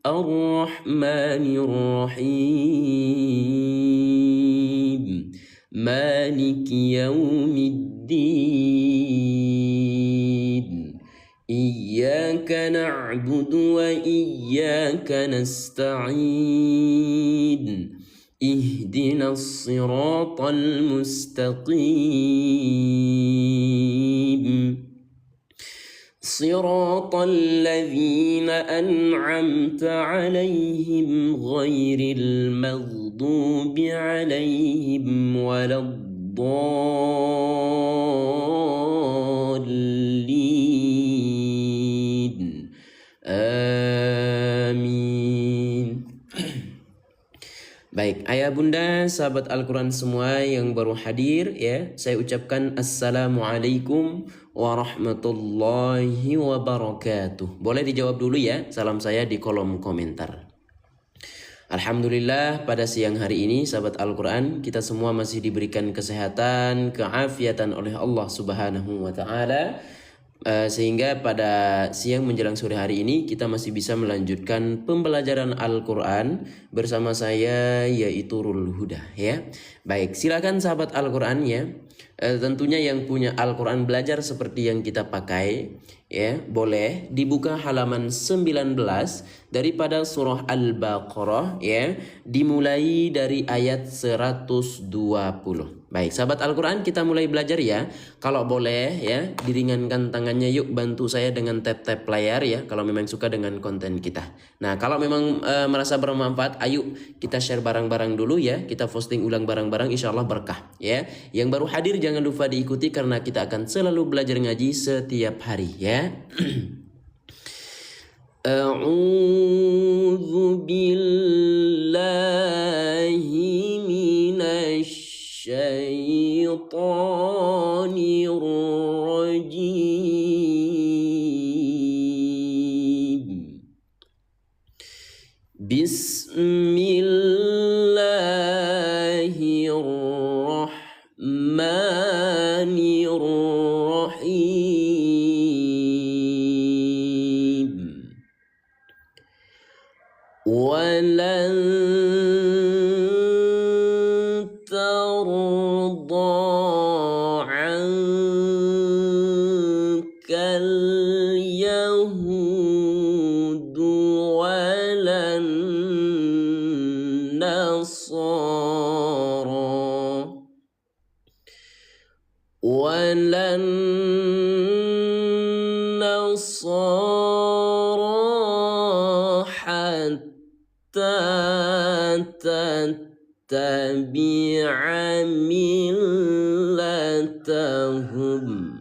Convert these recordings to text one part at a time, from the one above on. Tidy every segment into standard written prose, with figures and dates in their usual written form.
الرحمن الرحيم مالك يوم الدين إياك نعبد وإياك نستعين اهدنا الصراط المستقيم صراط الذين أنعمت عليهم غير المغضوب عليهم ولا الضالين آمين. Baik, ayah bunda, sahabat Al-Quran semua yang baru hadir ya, saya ucapkan Assalamualaikum warahmatullahi wabarakatuh. Boleh dijawab dulu ya, salam saya di kolom komentar. Alhamdulillah pada siang hari ini sahabat Al-Quran kita semua masih diberikan kesehatan, keafiatan oleh Allah Subhanahu wa Ta'ala. Sehingga pada siang menjelang sore hari ini kita masih bisa melanjutkan pembelajaran Al-Quran bersama saya yaitu Rul Huda ya. Baik, silakan sahabat Al-Quran ya. Tentunya yang punya Al-Quran belajar seperti yang kita pakai ya, boleh dibuka halaman 19 daripada surah Al-Baqarah ya, dimulai dari ayat 120. Baik, sahabat Al-Quran kita mulai belajar ya. Kalau boleh ya, diringankan tangannya yuk, bantu saya dengan tap-tap layar ya, kalau memang suka dengan konten kita. Nah, kalau memang merasa bermanfaat, ayo kita share barang-barang dulu ya. Kita posting ulang barang-barang, insya Allah berkah ya. Yang baru hadir jangan lupa diikuti karena kita akan selalu belajar ngaji setiap hari ya. A'udzu billahi minasy syaitanir rajim. Bismillahirrahmanirrahim. Walan tarda ankal yahudu walan nasara walan nasara hatta tattabi'a millatahum.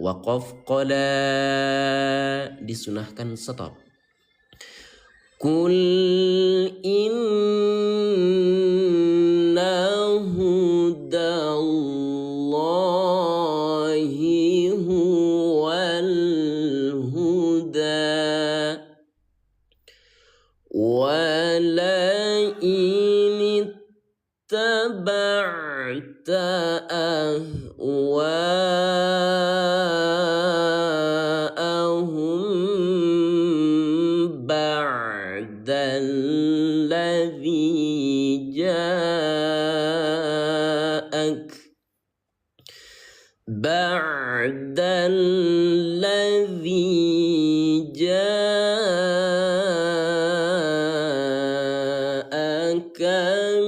Waqaf qala, disunahkan stop. Kul inna hudallahi huwal huda wala ittaba'ta ahwa'ahum ba'dalladhi ja'aka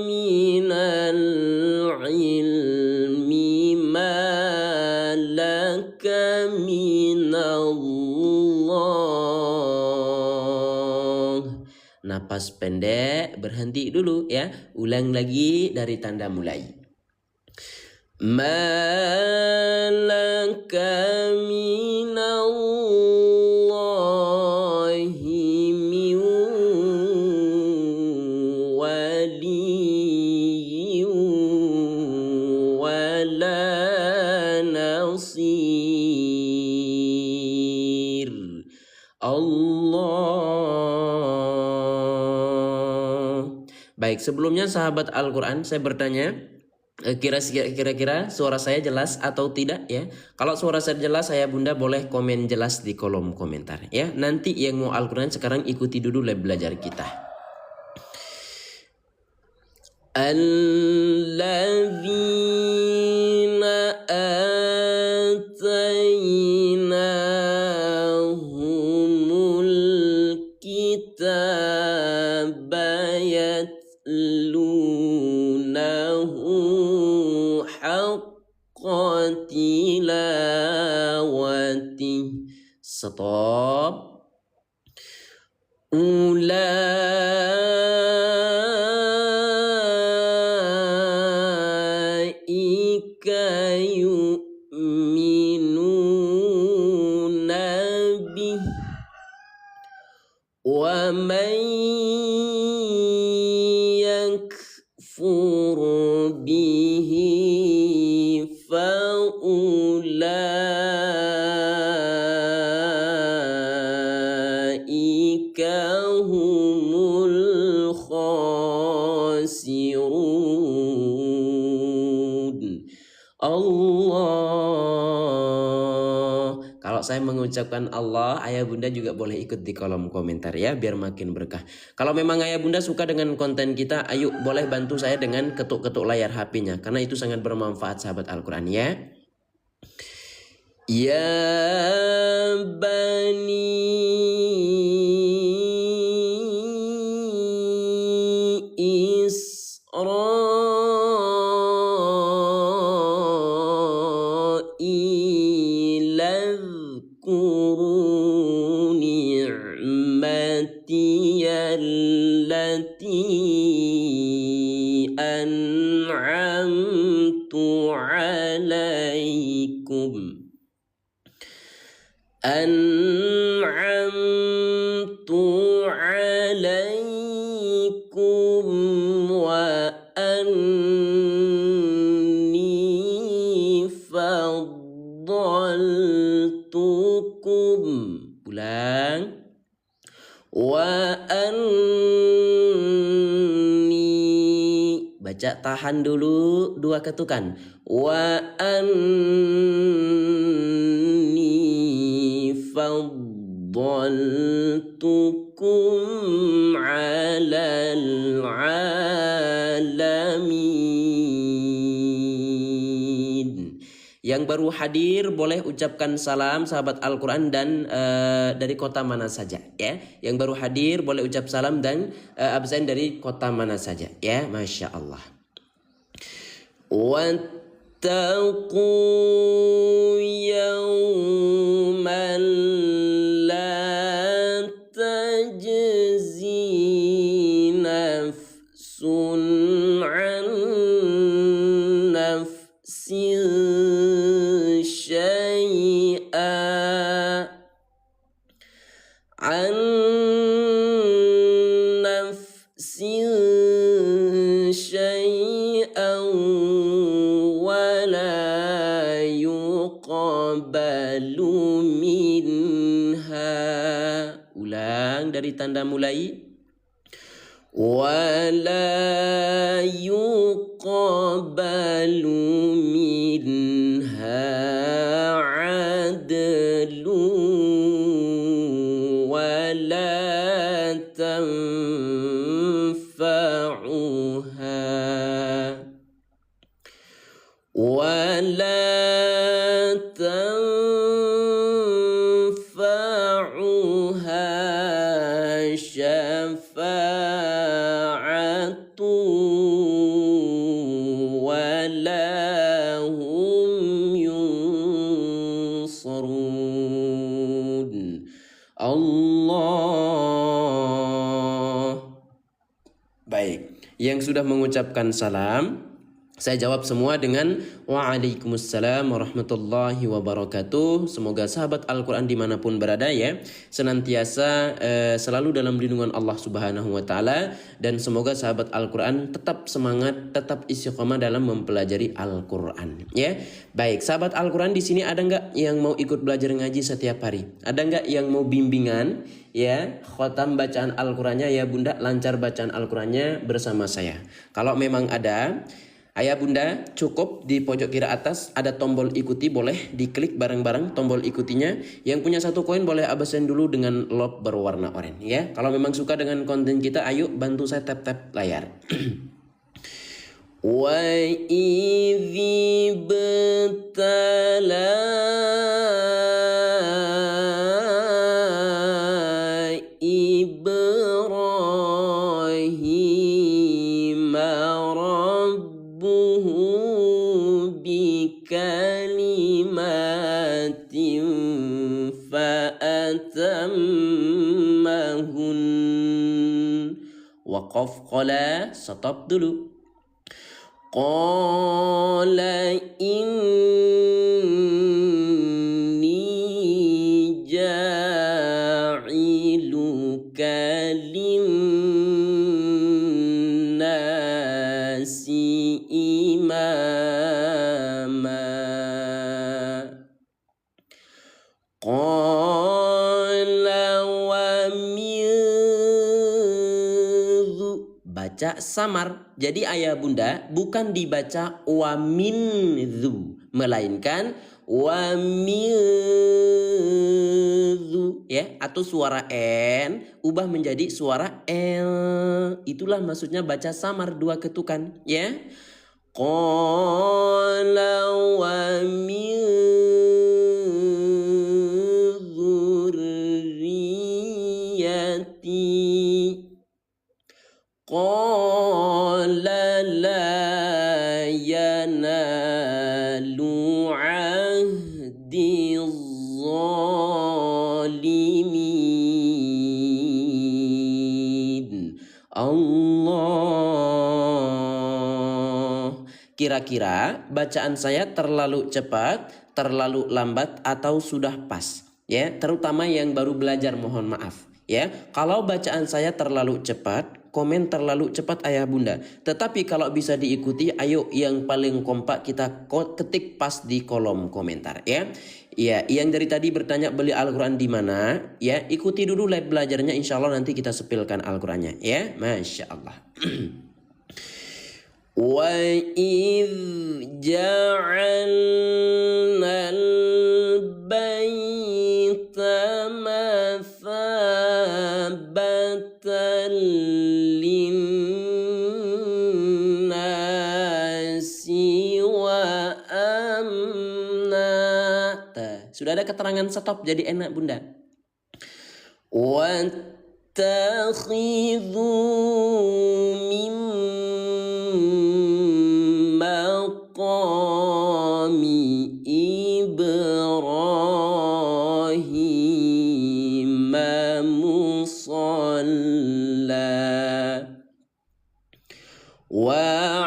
minal ilmi ma laka minallah. Napas pendek, berhenti dulu ya. Ulang lagi dari tanda mulai. Malaka minallahi min waliyyin wala nasir. Allah. Baik, sebelumnya sahabat Al-Quran saya bertanya, Kira-kira suara saya jelas atau tidak ya? Kalau suara saya jelas, saya bunda boleh komen jelas di kolom komentar ya. Nanti yang mau Al-Quran sekarang ikuti dulu lab belajar kita. Alladzina atainahumul kitaba yatlunahu haqqa tilawati. Stop. Ulaika yu'minuna bih wa man yakfur bihi faulaika humul khasirun. Allah. Kalau saya mengucapkan Allah, ayah bunda juga boleh ikut di kolom komentar ya, biar makin berkah. Kalau memang ayah bunda suka dengan konten kita, ayo boleh bantu saya dengan ketuk-ketuk layar HP-nya, karena itu sangat bermanfaat sahabat Al-Quran ya. Ya bani Israil اذكروا نعمتي التي أنعمت عليكم وأني فضلتكم. Ulang. Wa-anni. Baca tahan dulu 2 ketukan. Wa-anni faddaltukum 'alal 'alamin. Yang baru hadir boleh ucapkan salam sahabat Al-Quran dan dari kota mana saja ya. Yang baru hadir boleh ucap salam dan absen dari kota mana saja ya. Masya Allah. Wattaqu yawman la tajzi nafsun an nafsin عن نفس شيئا ولا يقبل منها. Ulang dari tanda mulai. ولا يقبل منها عدل ولا تنفعها شفاعة ولا هم ينصرون. Allah. Baik, yang sudah mengucapkan salam saya jawab semua dengan Waalaikumsalam warahmatullahi wabarakatuh. Semoga sahabat Al-Quran dimanapun berada ya senantiasa selalu dalam lindungan Allah Subhanahu wa Ta'ala. Dan semoga sahabat Al-Quran tetap semangat, tetap istiqomah dalam mempelajari Al-Quran ya. Baik, sahabat Al-Quran di sini ada nggak yang mau ikut belajar ngaji setiap hari? Ada nggak yang mau bimbingan ya, khotam bacaan Al-Qurannya ya bunda, lancar bacaan Al-Qurannya bersama saya? Kalau memang ada, Ayah bunda, cukup di pojok kiri atas ada tombol ikuti, boleh diklik bareng-barang tombol ikutinya. Yang punya 1 koin boleh absen dulu dengan lot berwarna oranye ya. Kalau memang suka dengan konten kita, ayo bantu saya tap-tap layar. Wa idzi betala Ibrahim rabbuhu bikalimatin fa'atammahun. Waqaf qala, stop dulu. Qala inni ja'iluka linnasi imama. Qala wa baca samar. Jadi ayah bunda bukan dibaca wa min dzu, melainkan wa min dzu ya, atau suara n ubah menjadi suara l. Itulah maksudnya baca samar 2 ketukan ya. Qala wa min dzurriyyati Qala la yanalu ahdi zalimin. Allah. Kira-kira bacaan saya terlalu cepat, terlalu lambat, atau sudah pas? Ya, terutama yang baru belajar mohon maaf. Ya, kalau bacaan saya terlalu cepat, komen terlalu cepat ayah bunda. Tetapi kalau bisa diikuti, ayo yang paling kompak kita ketik pas di kolom komentar ya. Ya, yang dari tadi bertanya beli Al-Quran di mana? Ya, ikuti dulu live belajarnya, insya Allah nanti kita sepilkan Al-Qurannya ya. Masya Allah. Wa idh ja'alna al-baita mathabatan linnasi wa amna. Sudah ada keterangan stop, jadi enak bunda. Wattakhidhu min maqami Ibrahim musalla wa'ahidna.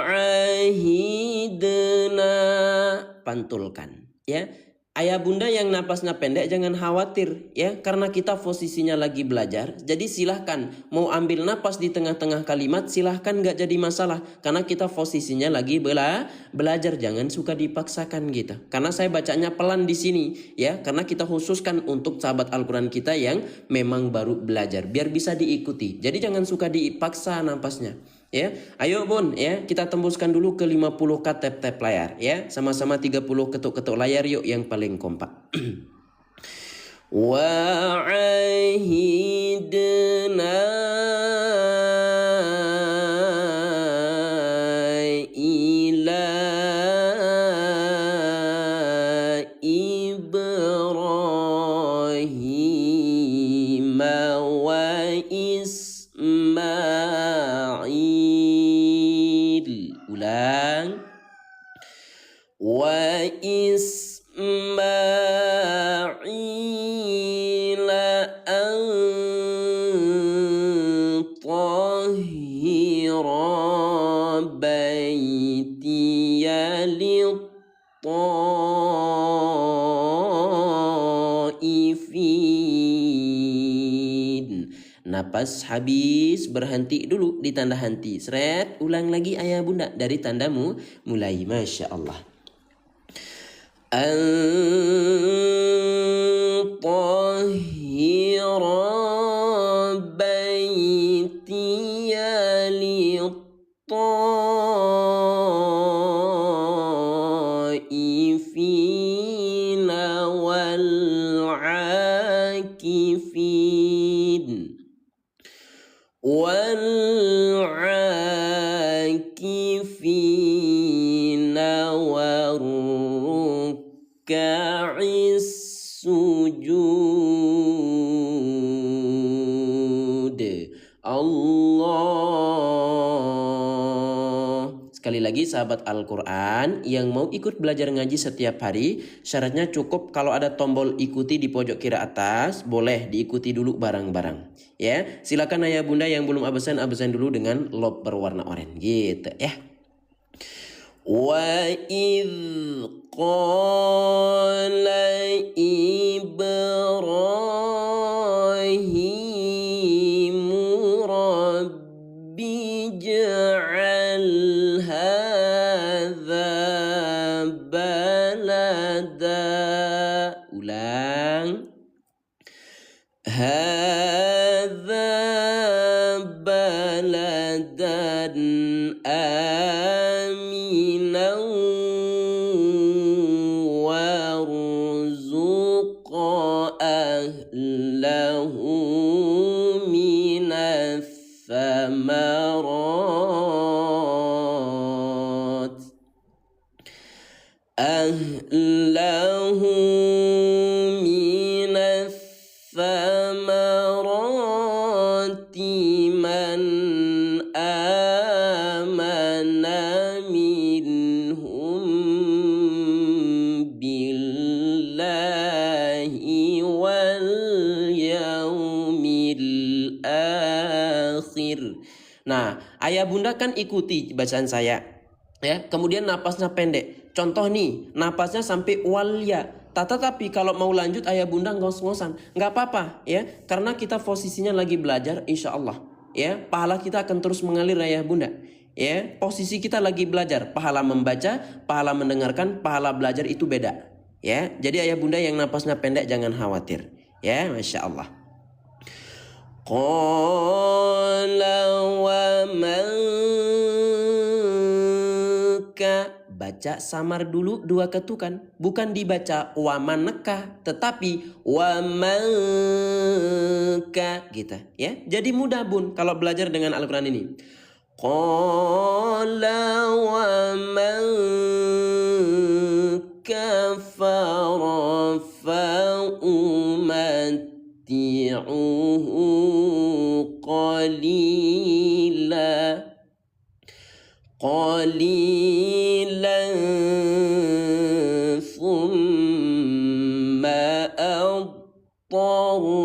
Pantulkan ya. Ayah bunda yang napasnya pendek jangan khawatir ya, karena kita posisinya lagi belajar. Jadi silahkan mau ambil napas di tengah-tengah kalimat, silahkan, gak jadi masalah, karena kita posisinya lagi belajar. Jangan suka dipaksakan gitu, karena saya bacanya pelan di sini ya, karena kita khususkan untuk sahabat Al-Quran kita yang memang baru belajar biar bisa diikuti. Jadi jangan suka dipaksa napasnya ya. Ayo bun ya, kita tembuskan dulu ke 50k tap-tap layar ya. Sama-sama 30 ketuk-ketuk layar yuk yang paling kompak. Wa'ahidna ila Ibrahim wa Ismail. Ulang. Wa Ismail an tahhira baitiya lit-taifin. Napas habis, berhenti dulu di tanda henti. Seret, ulang lagi ayah bunda dari tandamu mulai. Masya Allah. Tahhira baitiya lit-taifin والعاكفين والركع السجود. Allah. Sekali lagi sahabat Al-Quran yang mau ikut belajar ngaji setiap hari, syaratnya cukup kalau ada tombol ikuti di pojok kiri atas, boleh diikuti dulu bareng-bareng. Ya, silakan ayah bunda yang belum absen dulu dengan lob berwarna oranye gitu ya. Wa idz qala Ibrahim rabbi ja'al hadza balada. Ulang. بلدا آمنا وارزق أهله من الثمرات من آمن منهم بالله واليوم الآخر. Nah, ayah bunda kan ikuti bacaan saya ya. Kemudian napasnya pendek. Contoh nih, napasnya sampai walya. Tetapi kalau mau lanjut ayah bunda ngos-ngosan, nggak apa-apa ya, karena kita posisinya lagi belajar, insya Allah ya, pahala kita akan terus mengalir ayah bunda ya. Posisi kita lagi belajar, pahala membaca, pahala mendengarkan, pahala belajar itu beda ya. Jadi ayah bunda yang napasnya pendek jangan khawatir ya, masya Allah. Qala wa man baca samar dulu dua ketukan, bukan dibaca wamaneka tetapi wamaka gitu ya. Jadi mudah bun kalau belajar dengan Al-Quran ini. Qala wa man kafara fa umatti'uhu qalila ثم أضطره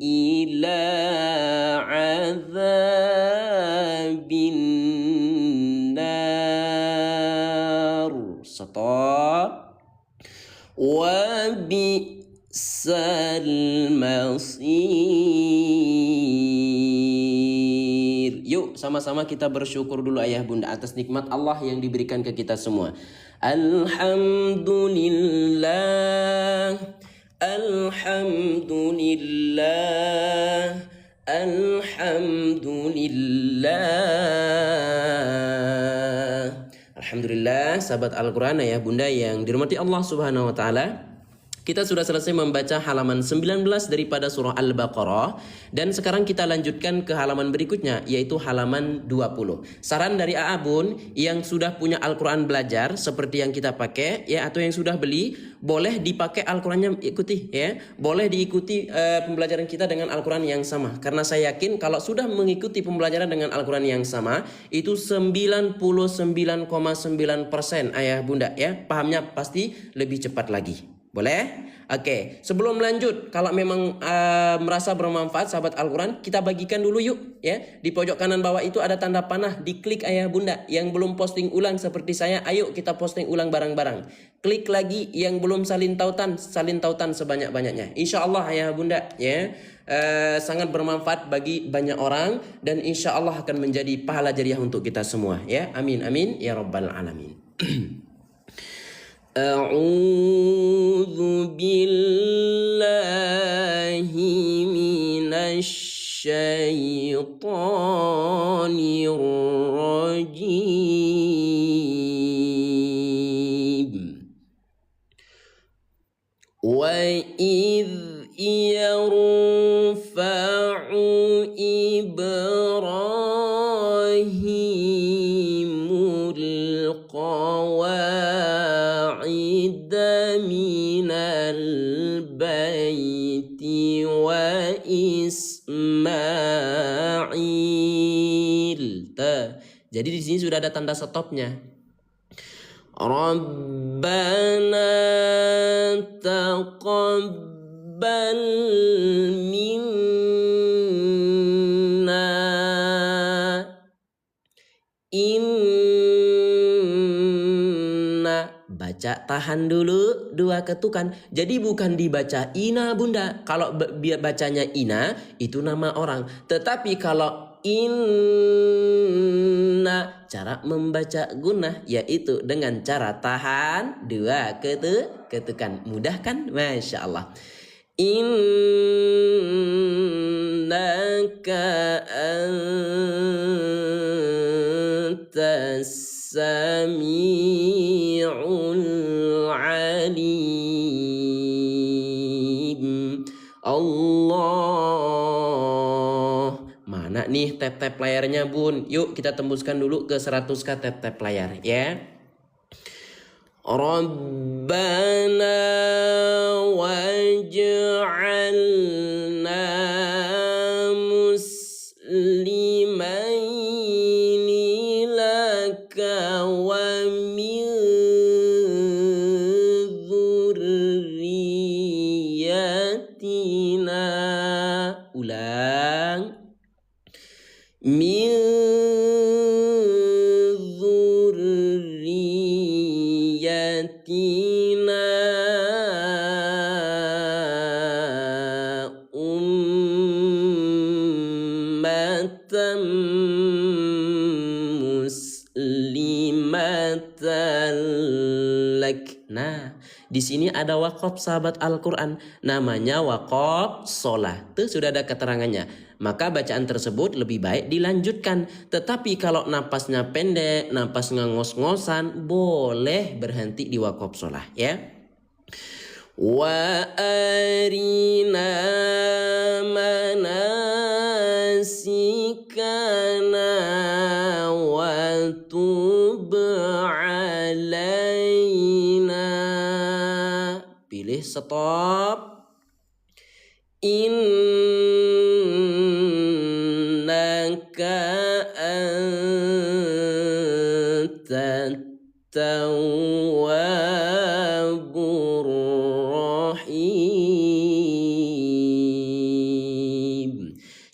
إلى عذاب النار. Stop. وبئس المصير. Yuk sama-sama kita bersyukur dulu ayah bunda atas nikmat Allah yang diberikan ke kita semua. Alhamdulillah, alhamdulillah, alhamdulillah. Alhamdulillah sahabat Al-Quran ayah bunda yang dirahmati Allah subhanahu wa ta'ala. Kita sudah selesai membaca halaman 19 daripada surah Al-Baqarah. Dan sekarang kita lanjutkan ke halaman berikutnya, yaitu halaman 20. Saran dari AA Bun yang sudah punya Al-Quran belajar seperti yang kita pakai ya, atau yang sudah beli, boleh dipakai Al-Qurannya ikuti ya. Boleh diikuti pembelajaran kita dengan Al-Quran yang sama. Karena saya yakin kalau sudah mengikuti pembelajaran dengan Al-Quran yang sama, itu 99,9% ayah bunda ya, pahamnya pasti lebih cepat lagi. Boleh? Oke, sebelum lanjut, kalau memang merasa bermanfaat sahabat Al-Quran, kita bagikan dulu yuk ya. Di pojok kanan bawah itu ada tanda panah, diklik ayah bunda. Yang belum posting ulang seperti saya, ayo kita posting ulang bareng-bareng. Klik lagi yang belum salin tautan sebanyak-banyaknya. Insya Allah ayah bunda ya, sangat bermanfaat bagi banyak orang. Dan insya Allah akan menjadi pahala jariah untuk kita semua ya. Amin amin ya rabbal alamin. أعوذ بالله من الشيطان الشيطان الرجيم وإذ يرفع إبراهيم القواعد من البيت وإسماعيل. Jadi di sini sudah ada tanda stopnya. Rabbana taqabbal minna inna. Baca tahan dulu dua ketukan. Jadi bukan dibaca ina bunda. Kalau bacanya ina itu nama orang. Tetapi kalau inna, cara membaca gunnah yaitu dengan cara tahan dua ketukan. Mudah kan? Masya Allah. Innaka antas sami'ul alim. Allah. Mana nih tap-tap layarnya bun? Yuk kita tembuskan dulu ke 100k tap-tap layar ya. Rabbana waj'alna muslimaini laka wa min dzurriyyatina. Ulang. Min dzurriyyatina ummatan muslimatan lak. Nah, di sini ada waqaf sahabat Al-Quran, namanya waqaf sholah. Itu sudah ada keterangannya. Maka bacaan tersebut lebih baik dilanjutkan. Tetapi kalau napasnya pendek, napasnya ngos-ngosan, boleh berhenti di waqaf sholah ya. Wa arina manasikana wa tub alaina. Pilih stop. Innaka antat tawwabur rahim.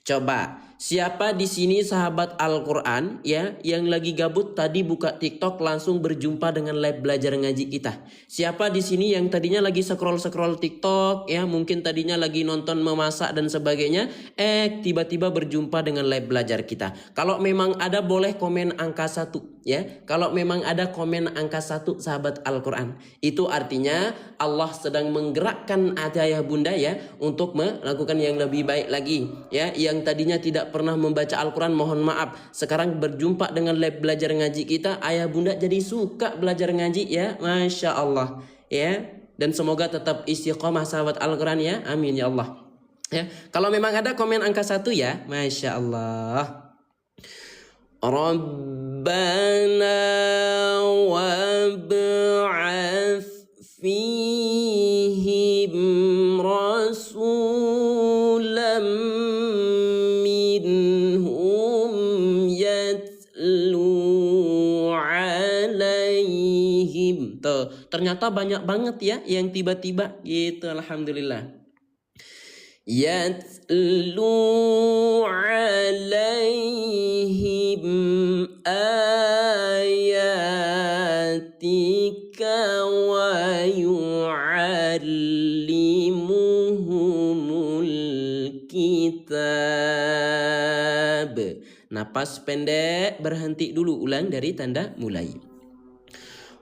Coba, siapa di sini sahabat Al-Quran ya yang lagi gabut tadi buka TikTok langsung berjumpa dengan live belajar ngaji kita? Siapa di sini yang tadinya lagi scroll TikTok ya, mungkin tadinya lagi nonton memasak dan sebagainya, tiba-tiba berjumpa dengan live belajar kita? Kalau memang ada boleh komen angka 1 ya. Kalau memang ada komen angka 1 sahabat Al-Quran, itu artinya Allah sedang menggerakkan ayah bunda ya untuk melakukan yang lebih baik lagi ya. Yang tadinya tidak pernah membaca Al-Quran, mohon maaf, sekarang berjumpa dengan live belajar ngaji kita, ayah bunda jadi suka belajar ngaji ya. Masya Allah ya. Dan semoga tetap istiqomah sahabat Al-Quran ya. Amin ya Allah ya. Kalau memang ada komen angka 1 ya. Masya Allah. Rabbana wab'ath fihim rasulam minhum yatlu alaihim. Tuh, ternyata banyak banget ya yang tiba-tiba gitu. Alhamdulillah. Yatlu alaihim ayatika wa yu'allimuhumul kitab. Napas pendek, berhenti dulu, ulang dari tanda mulai.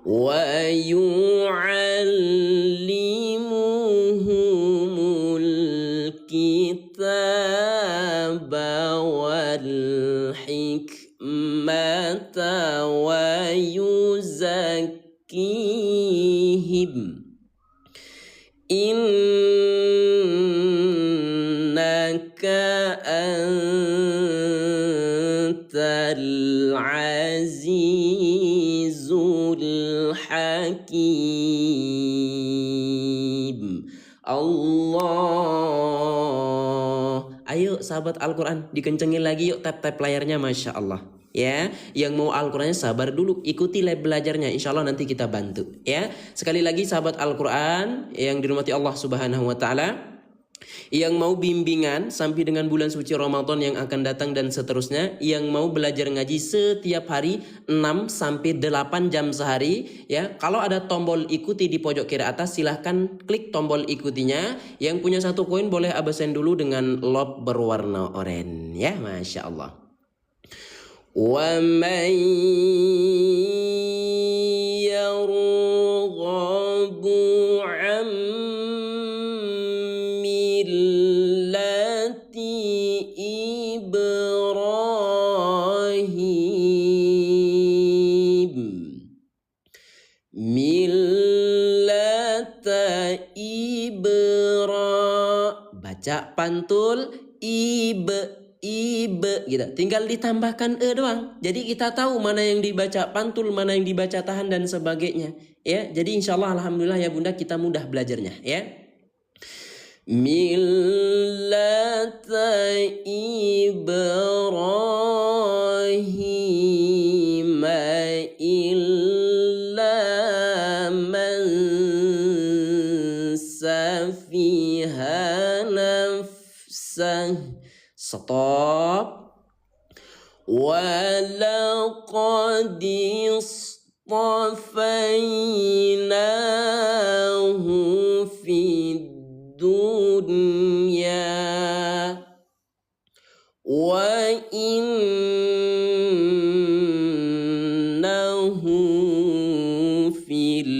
Wa yu'allimuhumul kitab والحكمة ويزكيهم إنك أنت العزيز الحكيم. Allah. Ayo sahabat Al-Quran, dikencengin lagi yuk tap-tap layarnya, Masya Allah. Ya, yang mau Al-Qurannya sabar dulu, ikuti live belajarnya, insya Allah nanti kita bantu. Ya, sekali lagi sahabat Al-Quran yang dirahmati Allah Subhanahu Wa Taala, yang mau bimbingan sampai dengan bulan suci Ramadan yang akan datang dan seterusnya, yang mau belajar ngaji setiap hari 6 sampai 8 jam sehari, ya. Kalau ada tombol ikuti di pojok kiri atas, silahkan klik tombol ikutinya. Yang punya 1 koin boleh absen dulu dengan lob berwarna oranye, ya, Masya Allah. Wa man yarghabu an baca pantul ibe gitu. Tinggal ditambahkan doang. Jadi kita tahu mana yang dibaca pantul, mana yang dibaca tahan dan sebagainya. Ya, jadi insyaallah alhamdulillah ya Bunda kita mudah belajarnya ya. Millata Ibrahim illa man safiha nafsah. Stop. Walaqad istafainahu fid dunya wa innahu fil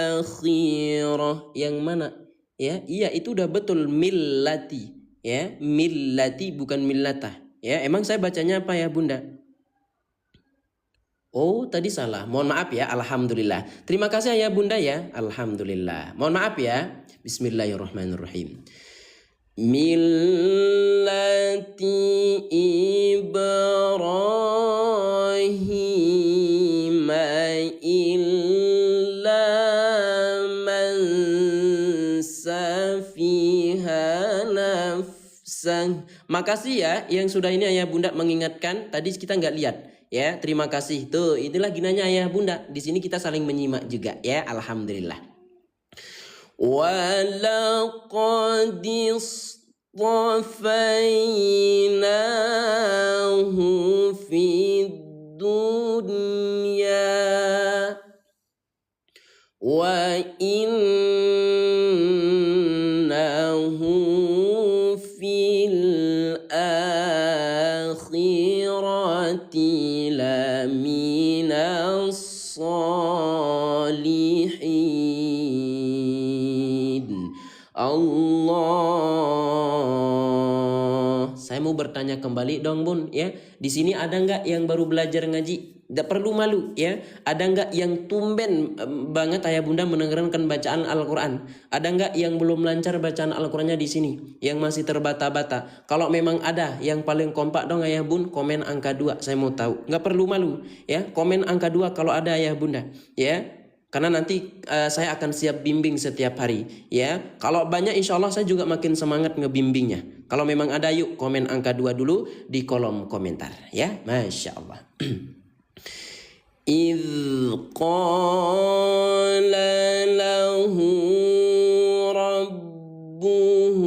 akhirah. Yang mana? Ya, iya itu udah betul millati. Ya, millati bukan millata. Ya, emang saya bacanya apa ya, Bunda? Oh, tadi salah. Mohon maaf ya. Alhamdulillah. Terima kasih ya, Bunda ya. Alhamdulillah. Mohon maaf ya. Bismillahirrahmanirrahim. Millati Ibrahim illa man safiha nafsah. Makasih ya yang sudah ini Ayah Bunda mengingatkan. Tadi kita nggak lihat. Ya, terima kasih. Tuh, inilah gunanya Ayah Bunda. Di sini kita saling menyimak juga ya. Alhamdulillah. Walaqad istafainahu fid dunya wa innahu fil akhirati laminas salihin. Allah. Saya mau bertanya kembali dong Bun ya. Di sini ada nggak yang baru belajar ngaji? Tidak perlu malu ya. Ada nggak yang tumben banget Ayah Bunda mendengarkan bacaan Al-Quran? Ada nggak yang belum lancar bacaan Al-Qurannya di sini? Yang masih terbata-bata? Kalau memang ada yang paling kompak dong Ayah Bun, komen angka 2. Saya mau tahu. Nggak perlu malu ya. Komen angka 2 kalau ada Ayah Bunda ya. Karena nanti saya akan siap bimbing setiap hari ya. Kalau banyak insya Allah saya juga makin semangat ngebimbingnya. Kalau memang ada yuk komen angka 2 dulu di kolom komentar ya. Masya Allah. إذ قال له ربه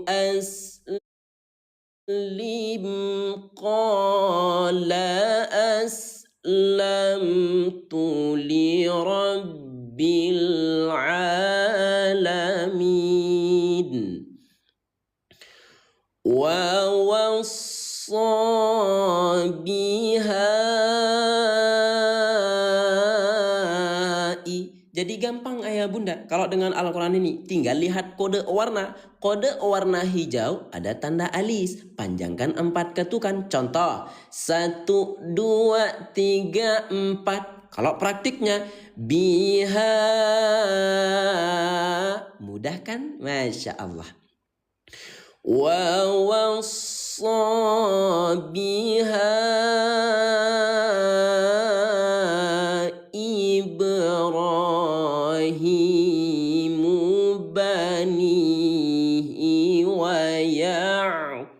أسلم قال أسلمت لرب العالمين بها Jadi gampang ayah bunda. Kalau dengan Al-Quran ini tinggal lihat kode warna. Kode warna hijau ada tanda alis. Panjangkan 4 ketukan. Contoh 1, 2, 3, 4. Kalau praktiknya biha. Mudah kan? Masya Allah. Wa wassa biha Ibrahimu banihi wa Ya'qub.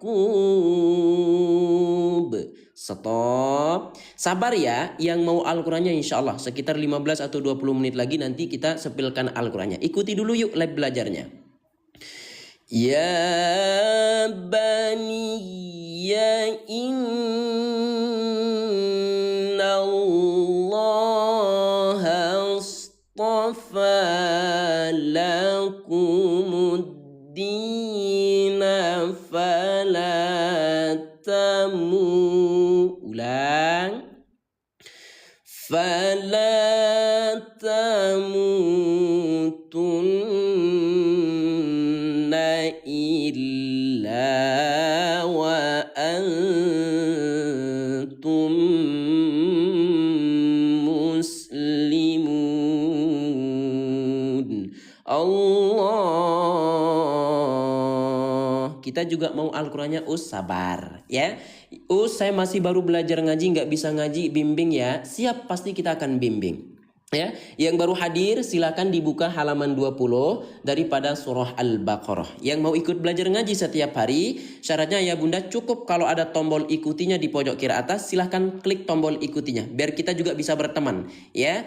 Stop. Sabar ya, yang mau Al-Qurannya insya Allah sekitar 15 atau 20 menit lagi nanti kita sepilkan Al-Qurannya. Ikuti dulu yuk live belajarnya. Ya bani ya inna Allah astafa lakumuddina fala ulang fala tamutunna illa wa antum muslimun. Allah. Kita juga mau Al-Qurannya sabar ya. Saya masih baru belajar ngaji, nggak bisa ngaji, bimbing ya. Siap, pasti kita akan bimbing. Ya, yang baru hadir silakan dibuka halaman 20 daripada surah Al-Baqarah. Yang mau ikut belajar ngaji setiap hari, syaratnya ya bunda cukup kalau ada tombol ikutinya di pojok kiri atas, silahkan klik tombol ikutinya biar kita juga bisa berteman. Ya,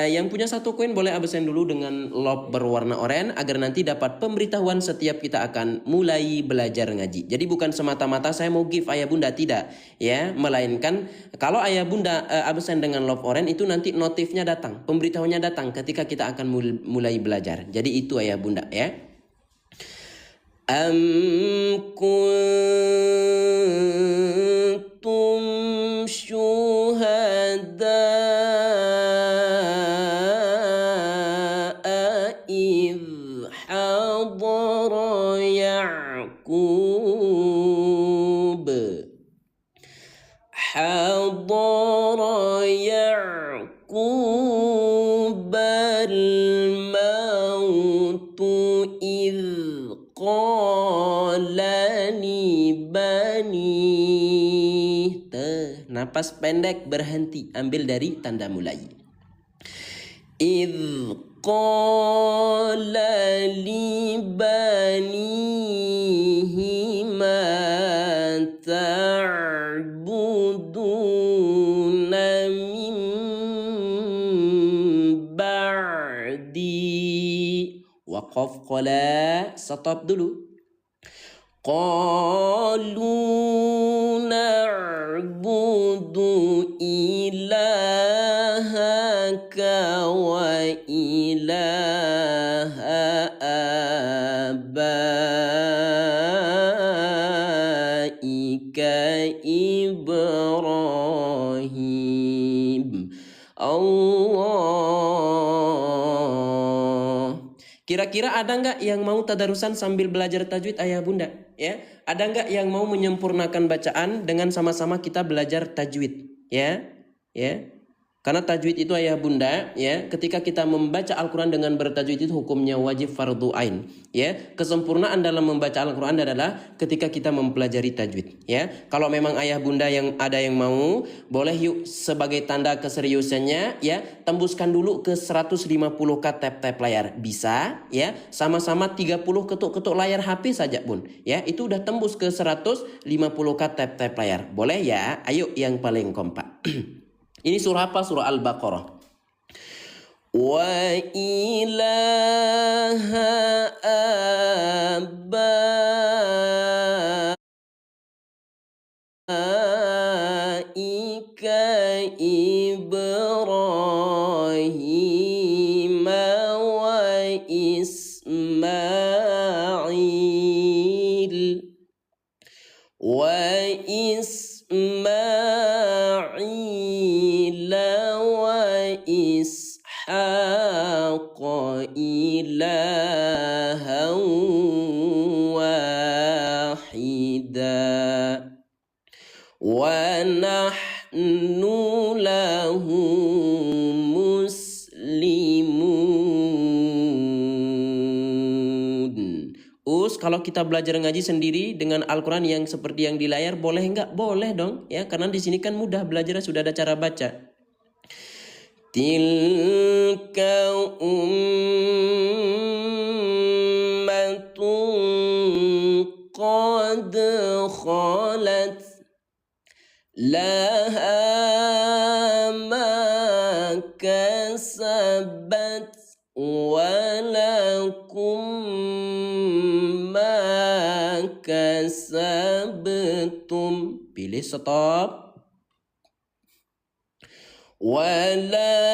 yang punya 1 koin boleh absen dulu dengan lob berwarna oranye agar nanti dapat pemberitahuan setiap kita akan mulai belajar ngaji. Jadi bukan semata-mata saya mau give ayah bunda, tidak ya, melainkan kalau ayah bunda absen dengan lob oranye itu nanti notifnya datang. Pemberitahuannya datang ketika kita akan mulai belajar. Jadi itu ayah bunda ya. Am kuntum syuhada'a idh hadara Ya'qub al-mautu idh qala li bani. Napas pendek berhenti, ambil dari tanda mulai. Idh qala li banihi ma ta'buduna min ba'di. Waqaf qala, stop dulu. Qalu na'budu ilahaka wa ilaha abaika Ibrahim. Allah. Kira-kira ada nggak yang mau tadarusan sambil belajar tajwid ayah bunda? Ya, ada nggak yang mau menyempurnakan bacaan dengan sama-sama kita belajar tajwid? Ya, ya. Karena tajwid itu ayah bunda, ya, ketika kita membaca Al-Quran dengan bertajwid itu hukumnya wajib fardu ain. Ya, kesempurnaan dalam membaca Al-Quran adalah ketika kita mempelajari tajwid. Ya, kalau memang ayah bunda yang ada yang mau, boleh yuk sebagai tanda keseriusannya, ya, tembuskan dulu ke 150k tap-tap layar. Bisa, ya, sama-sama 30 ketuk-ketuk layar HP saja pun. Ya, itu udah tembus ke 150k tap-tap layar. Boleh ya? Ayo yang paling kompak. Ini surah apa? Surah Al-Baqarah. Wa ilaha abaika Ibrahim wa Ismail wa Ismail wa Ishaq إلها واحدا ونحن له muslimun. Kalau kita belajar ngaji sendiri dengan Al-Quran yang seperti yang di layar, boleh nggak? Boleh dong, ya, karena di sini kan mudah belajarnya, sudah ada cara baca. Tilka ummatun qad khalat laha ma kasabat walakum ma kasabtum. Pilih stop. Wala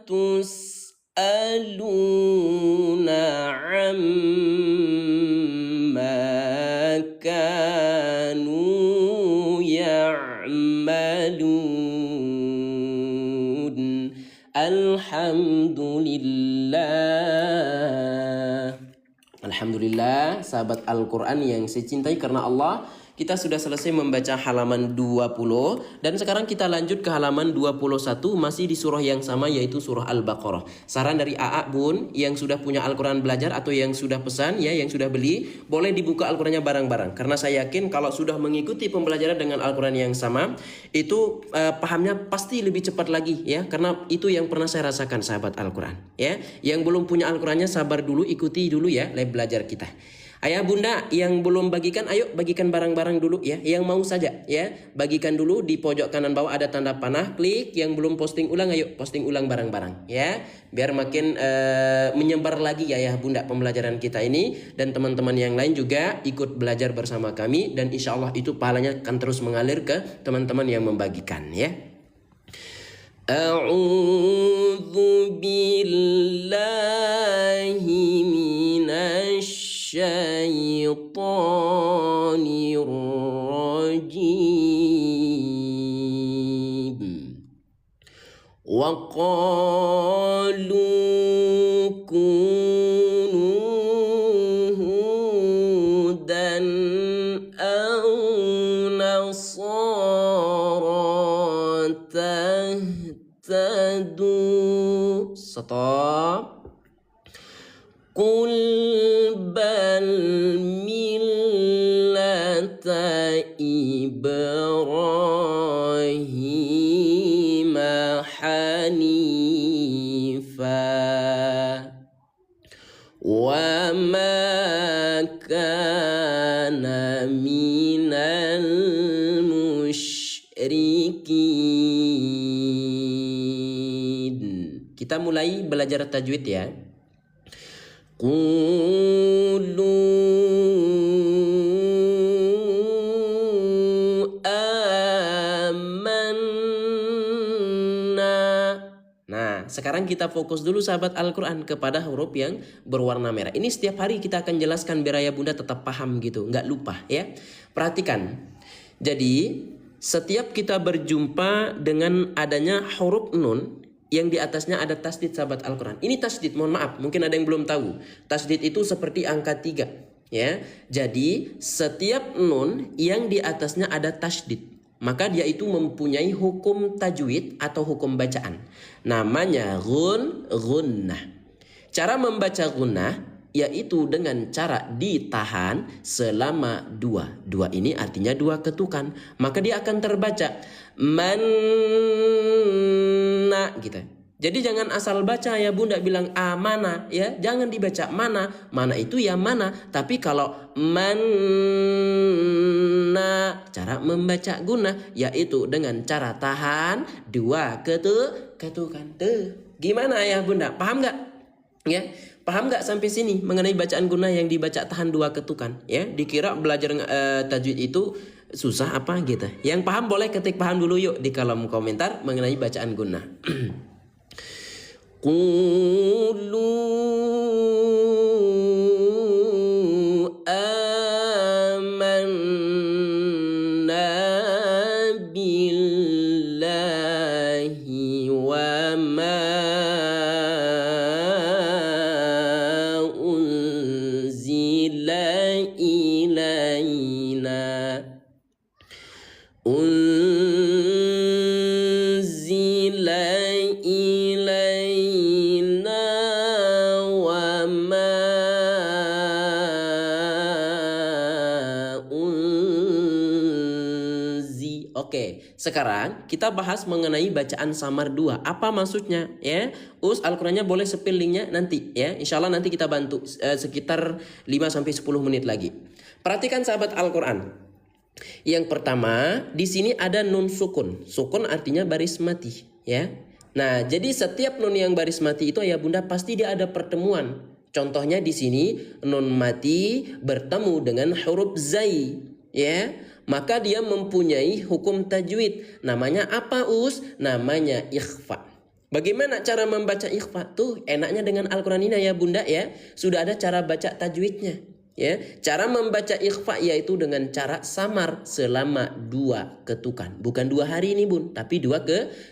tus'aluna amma kanu ya'malun. Alhamdulillah. Alhamdulillah, sahabat Al-Quran yang saya cintai karena Allah, kita sudah selesai membaca halaman 20 dan sekarang kita lanjut ke halaman 21, masih di surah yang sama yaitu surah Al-Baqarah. Saran dari AA Bun yang sudah punya Al-Quran belajar atau yang sudah pesan, ya, yang sudah beli, boleh dibuka Al-Qurannya bareng-bareng. Karena saya yakin kalau sudah mengikuti pembelajaran dengan Al-Quran yang sama, itu pahamnya pasti lebih cepat lagi, ya. Karena itu yang pernah saya rasakan, sahabat Al-Quran, ya. Yang belum punya Al-Qurannya sabar dulu, ikuti dulu ya live belajar kita. Ayah bunda yang belum bagikan, ayo bagikan barang-barang dulu ya. Yang mau saja ya, bagikan dulu. Di pojok kanan bawah ada tanda panah, klik. Yang belum posting ulang, ayo posting ulang barang-barang ya. Biar makin menyebar lagi ya ayah bunda pembelajaran kita ini. Dan teman-teman yang lain juga ikut belajar bersama kami. Dan insya Allah itu pahalanya akan terus mengalir ke teman-teman yang membagikan ya. A'udzu billahi minasy syaitanir rajim. Wa qalu kunu hudan aw nasara tahtadu. Stop. Qul bal millata Ibrahim hanifa wa ma kana minal musyrikin. Kita mulai belajar tajwid ya. Qulu amanna. Nah, sekarang kita fokus dulu sahabat Al-Quran kepada huruf yang berwarna merah. Ini setiap hari kita akan jelaskan biar ayah bunda tetap paham gitu, nggak lupa ya. Perhatikan. Jadi setiap kita berjumpa dengan adanya huruf nun yang di atasnya ada tasdid sahabat Al-Quran. Ini tasdid, mohon maaf, mungkin ada yang belum tahu. Tasdid itu seperti angka 3 ya. Jadi setiap nun yang di atasnya ada tasdid, maka dia itu mempunyai hukum tajwid atau hukum bacaan. Namanya gunnah. Cara membaca gunnah yaitu dengan cara ditahan selama 2. 2 ini artinya 2 ketukan. Maka dia akan terbaca manna gitu. Jadi jangan asal baca ya bunda bilang amana ya. Jangan dibaca mana. Mana itu ya mana. Tapi kalau manna, cara membaca gunnah yaitu dengan cara tahan 2 ketukan. Gimana ya bunda? Paham nggak? Ya. Paham nggak sampai sini mengenai bacaan gunnah yang dibaca tahan 2 ketukan? Ya, dikira belajar tajwid itu susah apa gitu. Yang paham boleh ketik paham dulu yuk di kolom komentar mengenai bacaan gunnah. Qulu amanna billahi wa ma unzila ilaina wa ma unzi. Oke, sekarang kita bahas mengenai bacaan samar 2. Apa maksudnya ya? Al-Qur'annya boleh sepil linknya nanti ya. Insyaallah nanti kita bantu sekitar 5-10 menit lagi. Perhatikan sahabat Al-Qur'an. Yang pertama, di sini ada nun sukun. Sukun artinya baris mati, ya. Nah, jadi setiap nun yang baris mati itu ayah bunda pasti dia ada pertemuan. Contohnya di sini nun mati bertemu dengan huruf zai, ya. Maka dia mempunyai hukum tajwid. Namanya apa, Namanya ikhfa. Bagaimana cara membaca ikhfa? Tuh enaknya dengan Al-Qur'an ini ya bunda ya. Sudah ada cara baca tajwidnya. Ya, cara membaca ikhfa yaitu dengan cara samar selama 2 ketukan. Bukan 2 hari ini bun, tapi 2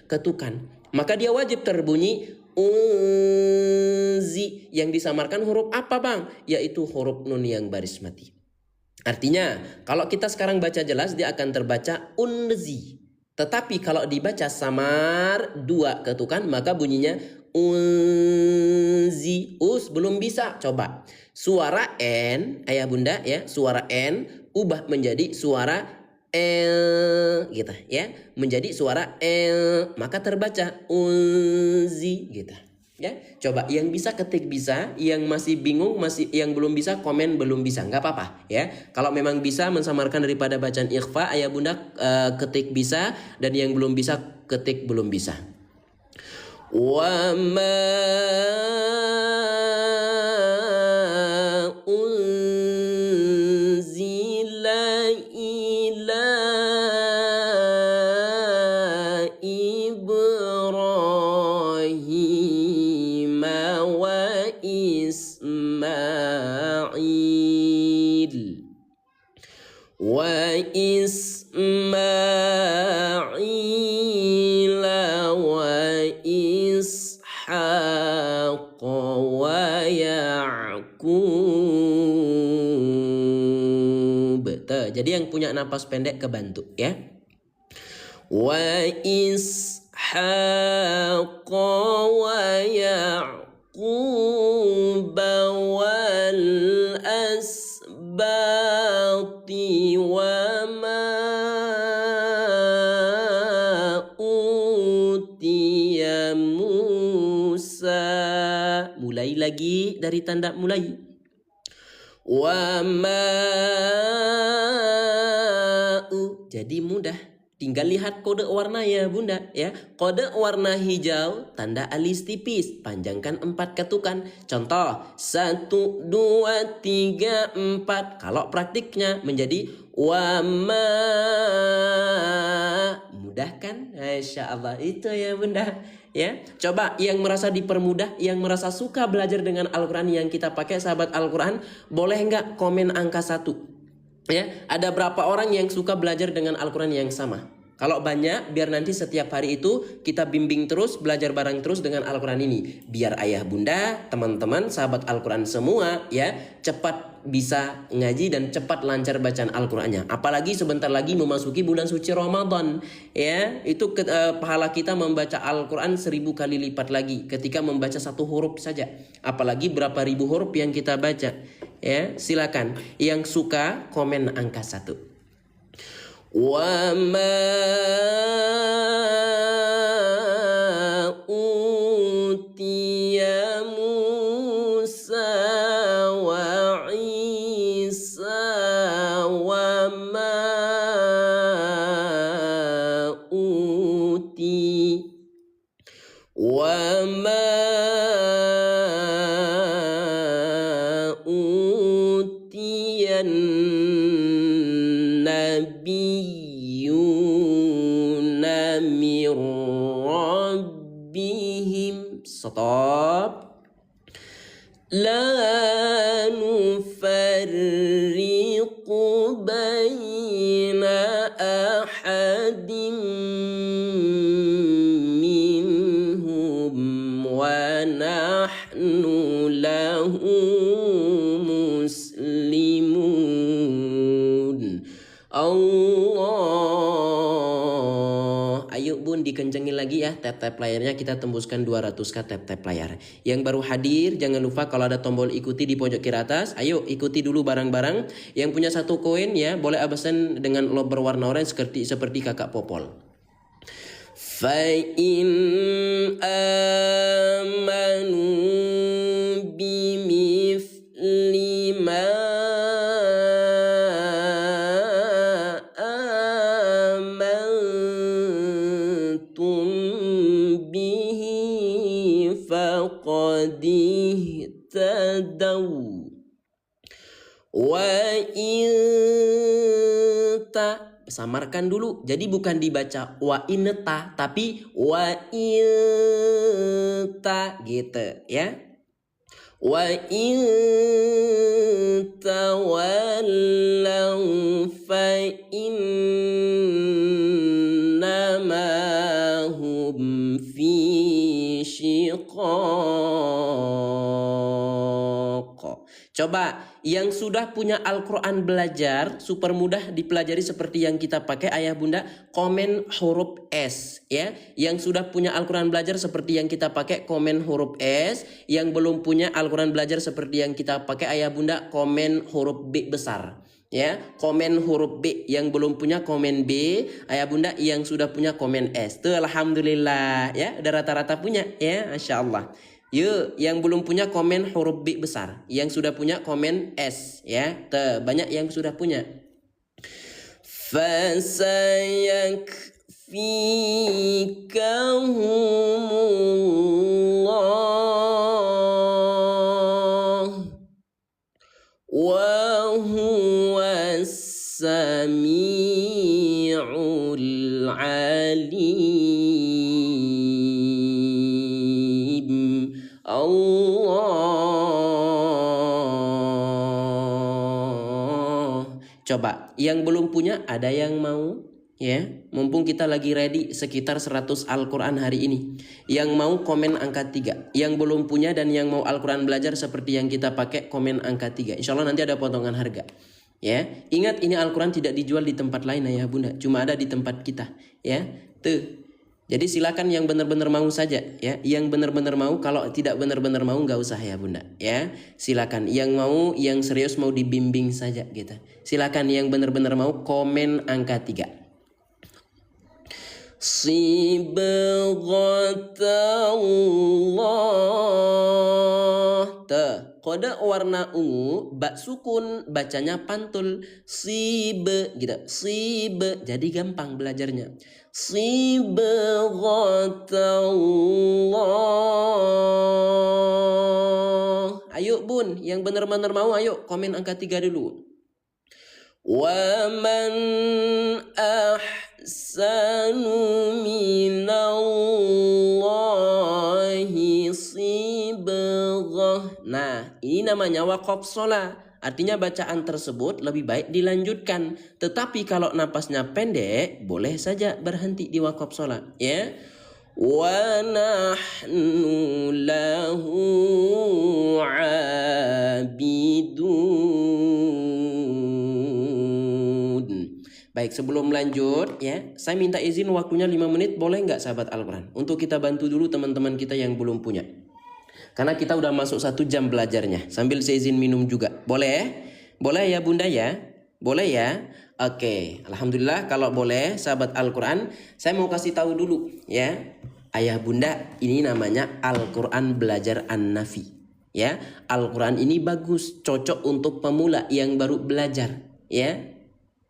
ketukan. Maka dia wajib terbunyi unzi. Yang disamarkan huruf apa bang? Yaitu huruf nun yang baris mati. Artinya kalau kita sekarang baca jelas dia akan terbaca unzi. Tetapi kalau dibaca samar 2 ketukan maka bunyinya unzi. Belum bisa. Coba. Suara N, ayah bunda ya, suara N ubah menjadi suara L gitu ya. Menjadi suara L, maka terbaca unzi gitu. Ya, coba yang bisa ketik bisa, yang masih bingung, yang belum bisa komen belum bisa, nggak apa-apa ya. Kalau memang bisa mensamarkan daripada bacaan ikhfa, ayah bunda ketik bisa, dan yang belum bisa ketik belum bisa. Wa ma unzila ila Ibrahim wa Ismail wa Ishaq wa Ya'qub. Jadi yang punya napas pendek kebantu ya. Wa Ishaq wa Ya'qub wal asbati wa ma utiya Musa. Mulai lagi dari tanda mulai. Wa ma'u. Jadi mudah. Tinggal lihat kode warna ya bunda ya. Kode warna hijau tanda alis tipis. Panjangkan 4 ketukan. Contoh 1, 2, 3, 4. Kalau praktiknya menjadi wa ma. Mudah kan? Masya Allah itu ya bunda ya. Coba yang merasa dipermudah, yang merasa suka belajar dengan Al-Quran yang kita pakai sahabat Al-Quran, boleh nggak komen angka 1 ya. Ada berapa orang yang suka belajar dengan Al-Quran yang sama? Kalau banyak, biar nanti setiap hari itu kita bimbing terus, belajar bareng terus dengan Al-Quran ini. Biar ayah bunda, teman-teman, sahabat Al-Quran semua ya cepat bisa ngaji dan cepat lancar bacaan Al-Qurannya. Apalagi sebentar lagi memasuki bulan suci Ramadan ya. Itu pahala kita membaca Al-Quran 1000 kali lipat lagi ketika membaca 1 huruf saja. Apalagi berapa ribu huruf yang kita baca ya. Silakan yang suka komen angka 1. Wa ma utiya Musa wa Isa wa ma utiyan nabiyyuna min rabbihim. Stop. La nufarriqu baina ahadin minhum wa nahnu lahu muslimun. Allah dikencengin lagi ya tap-tap layarnya, kita tembuskan 200k tap-tap layar. Yang baru hadir jangan lupa kalau ada tombol ikuti di pojok kiri atas, ayo ikuti dulu bareng-bareng. Yang punya 1 koin ya boleh absen dengan lob berwarna oranye seperti kakak Popol. Fa'in amanu bimithli ma amantum bihi faqad ihtadaw wa samarkan dulu. Jadi bukan dibaca wa inta tapi wa inta gitu ya. Wa intawallaw fa innama hum fi shiqaq. Coba yang sudah punya Al-Quran belajar, super mudah dipelajari seperti yang kita pakai ayah bunda, komen huruf S ya. Yang sudah punya Al-Quran belajar seperti yang kita pakai, komen huruf S. Yang belum punya Al-Quran belajar seperti yang kita pakai ayah bunda, komen huruf B besar ya. Komen huruf B. Yang belum punya komen B, ayah bunda. Yang sudah punya komen S. Tuh alhamdulillah ya, udah rata-rata punya ya, Masya Allah. Yuk, yang belum punya komen huruf B besar. Yang sudah punya komen S ya. Banyak yang sudah punya. Fasayakfikahumullah wa huwas sami'ul alim. Allah. Coba yang belum punya ada yang mau ya? Mumpung kita lagi ready sekitar 100 Al-Quran hari ini. Yang mau komen angka 3. Yang belum punya dan yang mau Al-Quran belajar seperti yang kita pakai, komen angka 3. Insya Allah nanti ada potongan harga ya. Ingat, ini Al-Quran tidak dijual di tempat lain ayah bunda, cuma ada di tempat kita ya. Jadi silakan yang benar-benar mau saja ya. Yang benar-benar mau, kalau tidak benar-benar mau nggak usah ya bunda ya. Silakan yang mau, yang serius mau dibimbing saja gitu. Silakan yang benar-benar mau komen angka 3. Sibghatallah. Kode warna ungu, bak sukun, bacanya pantul. Sibe gitu. Sibe. Jadi gampang belajarnya. Sibghatallah. Ayo bun, yang benar-benar mau ayo komen angka 3 dulu. Wa man ahsanu minallahi sibghah. Nah, ini namanya waqaf sholat. Artinya bacaan tersebut lebih baik dilanjutkan. Tetapi kalau napasnya pendek, boleh saja berhenti di waqaf sholat ya. Wa nahnu lahu abidun. Baik, sebelum lanjut ya, saya minta izin waktunya 5 menit, boleh nggak sahabat Al-Quran? Untuk kita bantu dulu teman-teman kita yang belum punya. Karena kita udah masuk 1 jam belajarnya. Sambil saya izin minum juga. Boleh? Boleh ya bunda ya? Boleh ya? Oke. Alhamdulillah kalau boleh sahabat Al-Quran. Saya mau kasih tahu dulu ya. Ayah bunda, ini namanya Al-Quran Belajar An-Nafi. Ya, Al-Quran ini bagus. Cocok untuk pemula yang baru belajar. Ya,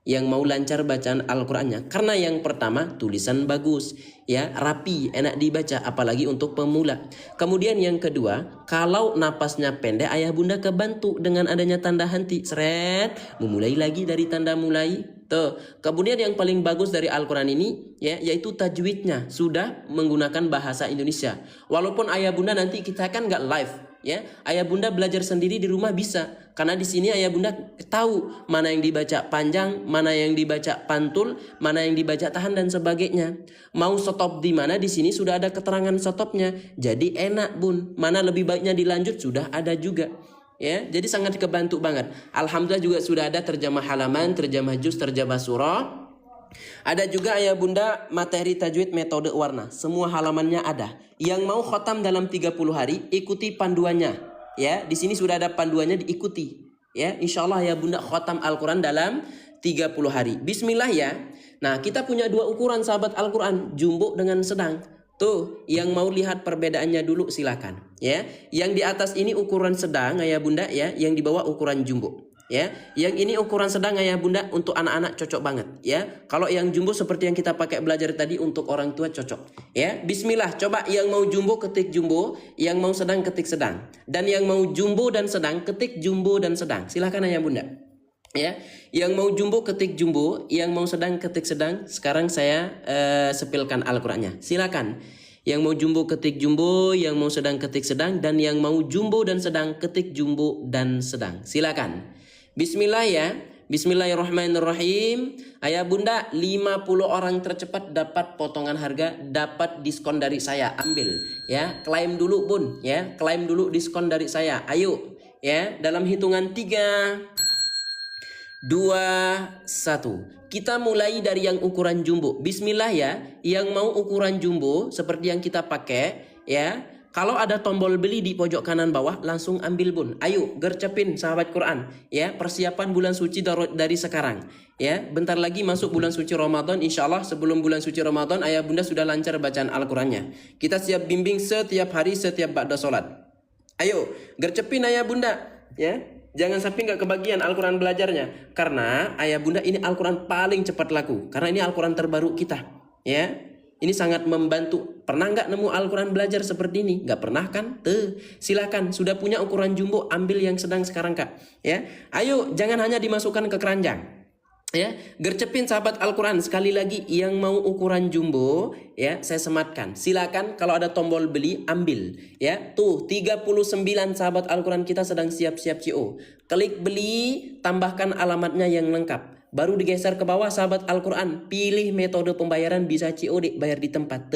yang mau lancar bacaan Al-Qurannya. Karena yang pertama tulisan bagus ya, rapi, enak dibaca, apalagi untuk pemula. Kemudian yang kedua, kalau napasnya pendek, ayah bunda kebantu dengan adanya tanda henti. Seret, memulai lagi dari tanda mulai. Tuh. Kemudian yang paling bagus dari Al-Quran ini ya, yaitu tajwidnya sudah menggunakan bahasa Indonesia. Walaupun ayah bunda nanti kita kan nggak live ya, ayah bunda belajar sendiri di rumah bisa, karena di sini ayah bunda tahu mana yang dibaca panjang, mana yang dibaca pantul, mana yang dibaca tahan dan sebagainya. Mau stop di mana, di sini sudah ada keterangan stopnya, jadi enak bun. Mana lebih baiknya dilanjut sudah ada juga ya, jadi sangat kebantu banget. Alhamdulillah juga sudah ada terjemah halaman, terjemah juz, terjemah surah. Ada juga ayah bunda materi tajwid metode warna. Semua halamannya ada. Yang mau khotam dalam 30 hari ikuti panduannya. Ya, di sini sudah ada panduannya, diikuti. Ya, insya Allah ayah bunda khotam Al-Quran dalam 30 hari. Bismillah ya. Nah, kita punya dua ukuran sahabat Al-Quran, jumbo dengan sedang. Tuh, yang mau lihat perbedaannya dulu silakan. Ya, yang di atas ini ukuran sedang ayah bunda ya, yang di bawah ukuran jumbo. Ya, yang ini ukuran sedang ayah bunda untuk anak-anak cocok banget ya. Kalau yang jumbo seperti yang kita pakai belajar tadi untuk orang tua cocok. Ya, bismillah, coba yang mau jumbo ketik jumbo, yang mau sedang ketik sedang, dan yang mau jumbo dan sedang ketik jumbo dan sedang. Silakan ayah bunda. Ya, yang mau jumbo ketik jumbo, yang mau sedang ketik sedang. Sekarang saya sepilkan Al-Qur'annya. Silakan. Yang mau jumbo ketik jumbo, yang mau sedang ketik sedang, dan yang mau jumbo dan sedang ketik jumbo dan sedang. Silakan. Bismillah ya. Bismillahirrahmanirrahim. Ayah bunda, 50 orang tercepat dapat potongan harga, dapat diskon dari saya. Ambil ya. Klaim dulu bun ya. Klaim dulu diskon dari saya. Ayo ya. Dalam hitungan 3, 2, 1. Kita mulai dari yang ukuran jumbo. Bismillah ya. Yang mau ukuran jumbo seperti yang kita pakai ya. Kalau ada tombol beli di pojok kanan bawah, langsung ambil bun. Ayo, gercepin sahabat Quran. Ya, persiapan bulan suci dari sekarang. Ya, bentar lagi masuk bulan suci Ramadan. Insya Allah sebelum bulan suci Ramadan, ayah bunda sudah lancar bacaan Al-Qurannya. Kita siap bimbing setiap hari, setiap ba'da sholat. Ayo, gercepin ayah bunda. Ya, jangan sampai nggak kebagian Al-Quran belajarnya. Karena ayah bunda ini Al-Quran paling cepat laku. Karena ini Al-Quran terbaru kita. Ya. Ini sangat membantu. Pernah nggak nemu Al-Quran belajar seperti ini? Nggak pernah kan? Silakan. Sudah punya ukuran jumbo, ambil yang sedang sekarang kak. Ya, ayo jangan hanya dimasukkan ke keranjang. Ya, gercepin sahabat Al-Quran. Sekali lagi, yang mau ukuran jumbo, ya saya sematkan. Silakan kalau ada tombol beli, ambil. Ya, tuh 39 sahabat Al-Quran kita sedang siap-siap CO. Klik beli, tambahkan alamatnya yang lengkap. Baru digeser ke bawah sahabat Al-Quran. Pilih metode pembayaran, bisa COD, bayar di tempat.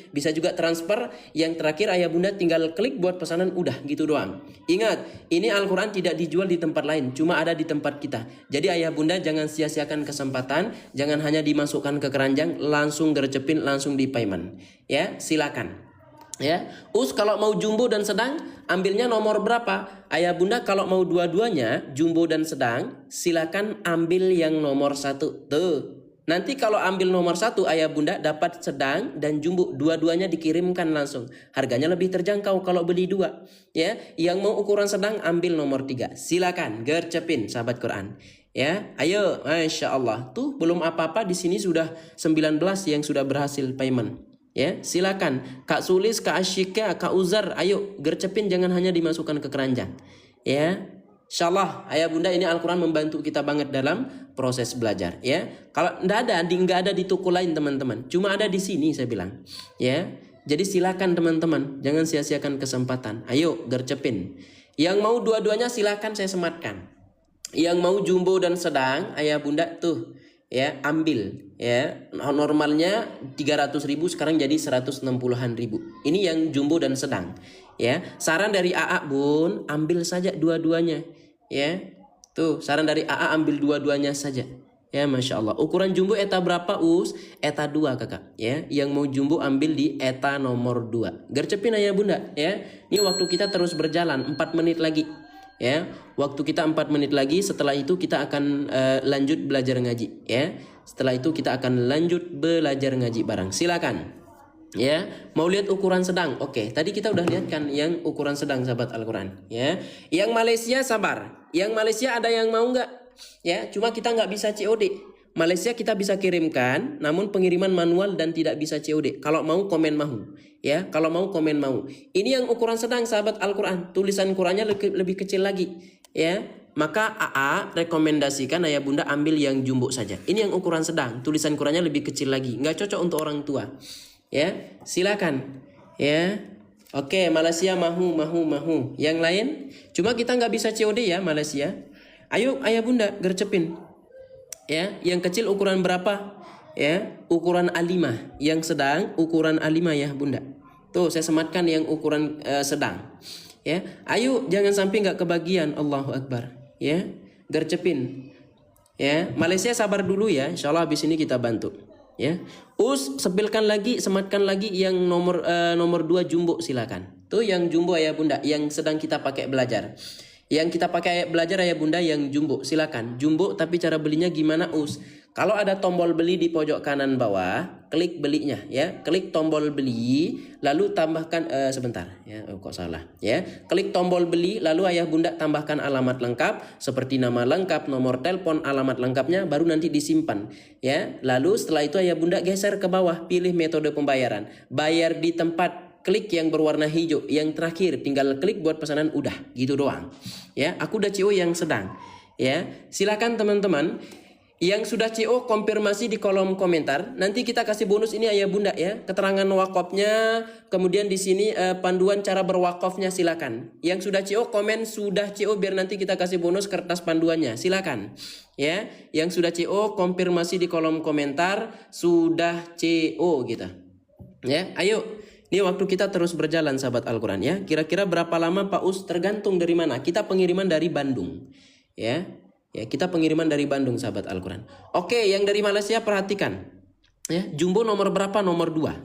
Bisa juga transfer. Yang terakhir ayah bunda tinggal klik buat pesanan, udah gitu doang. Ingat, ini Al-Quran tidak dijual di tempat lain. Cuma ada di tempat kita. Jadi ayah bunda jangan sia-siakan kesempatan. Jangan hanya dimasukkan ke keranjang. Langsung gercepin, langsung di payment. Ya, silakan. Ya, kalau mau jumbo dan sedang, ambilnya nomor berapa? Ayah bunda kalau mau dua-duanya, jumbo dan sedang, silakan ambil yang nomor 1. Tuh. Nanti kalau ambil nomor 1, ayah bunda dapat sedang dan jumbo, dua-duanya dikirimkan langsung. Harganya lebih terjangkau kalau beli 2. Ya, yang mau ukuran sedang ambil nomor 3. Silakan gercepin sahabat Quran. Ya, ayo, masya Allah. Tuh belum apa-apa di sini sudah 19 yang sudah berhasil payment. Ya, silakan Kak Sulis, Kak Asyika, Kak Uzar, ayo gercepin, jangan hanya dimasukkan ke keranjang. Ya, insyaallah ayah bunda ini Al-Quran membantu kita banget dalam proses belajar. Ya, kalau nggak ada di toko lain teman-teman, cuma ada di sini saya bilang. Ya, jadi silakan teman-teman, jangan sia-siakan kesempatan. Ayo gercepin. Yang mau dua-duanya silakan saya sematkan. Yang mau jumbo dan sedang, ayah bunda tuh. Ya, ambil ya, normalnya 300.000 sekarang jadi 160-an ribu. Ini yang jumbo dan sedang. Ya, saran dari AA bun, ambil saja dua-duanya. Ya, tuh saran dari AA, ambil dua-duanya saja. Ya, masya Allah. Ukuran jumbo eta berapa us? Eta 2 kakak. Ya, yang mau jumbo ambil di eta nomor 2. Gercepin ayah bunda. Ya, ini waktu kita terus berjalan 4 menit lagi. Ya, waktu kita 4 menit lagi. Setelah itu kita akan lanjut belajar ngaji. Ya, setelah itu kita akan lanjut belajar ngaji bareng. Silakan. Ya, mau lihat ukuran sedang? Oke, tadi kita udah lihat kan yang ukuran sedang sahabat Al-Quran. Ya, yang Malaysia sabar. Yang Malaysia ada yang mau nggak? Ya, cuma kita nggak bisa COD. Malaysia kita bisa kirimkan, namun pengiriman manual dan tidak bisa COD. Kalau mau komen mau. Ya, kalau mau komen mau. Ini yang ukuran sedang sahabat Al-Quran. Tulisan Qurannya lebih kecil lagi. Ya, maka AA rekomendasikan ayah bunda ambil yang jumbo saja. Ini yang ukuran sedang. Tulisan Qurannya lebih kecil lagi. Nggak cocok untuk orang tua. Ya, silakan. Ya, oke, Malaysia mahu. Yang lain, cuma kita nggak bisa COD ya Malaysia. Ayo ayah bunda gercepin. Ya, yang kecil ukuran berapa? Ya, ukuran A5. Yang sedang ukuran A5 ya bunda. Tuh saya sematkan yang ukuran sedang. Ya, ayo jangan sampai nggak kebagian. Allahu Akbar. Ya, gercepin. Ya, Malaysia sabar dulu ya. Insyaallah habis ini kita bantu. Ya. Sepilkan lagi, sematkan lagi yang nomor 2 jumbo silakan. Tuh yang jumbo ayah bunda yang sedang kita pakai belajar. Yang kita pakai belajar ayah bunda yang jumbo silakan. Jumbo tapi cara belinya gimana Kalau ada tombol beli di pojok kanan bawah, klik belinya ya. Klik tombol beli, lalu tambahkan sebentar ya. Kok salah ya. Klik tombol beli, lalu ayah bunda tambahkan alamat lengkap seperti nama lengkap, nomor telepon, alamat lengkapnya, baru nanti disimpan ya. Lalu setelah itu ayah bunda geser ke bawah, pilih metode pembayaran. Bayar di tempat, klik yang berwarna hijau. Yang terakhir tinggal klik buat pesanan, udah gitu doang ya. Aku udah CO yang sedang ya. Silakan teman-teman yang sudah CO konfirmasi di kolom komentar. Nanti kita kasih bonus ini ayah bunda ya. Keterangan wakofnya, kemudian di sini panduan cara berwakofnya silakan. Yang sudah CO komen sudah CO biar nanti kita kasih bonus kertas panduannya. Silakan. Ya, yang sudah CO konfirmasi di kolom komentar sudah CO kita. Ya, ayo. Ini waktu kita terus berjalan sahabat Al-Qur'an ya. Kira-kira berapa lama Pak Us? Tergantung dari mana. Kita pengiriman dari Bandung. Ya. Ya, kita pengiriman dari Bandung sahabat Al-Qur'an. Oke, yang dari Malaysia perhatikan. Ya, jumbo nomor berapa? Nomor 2.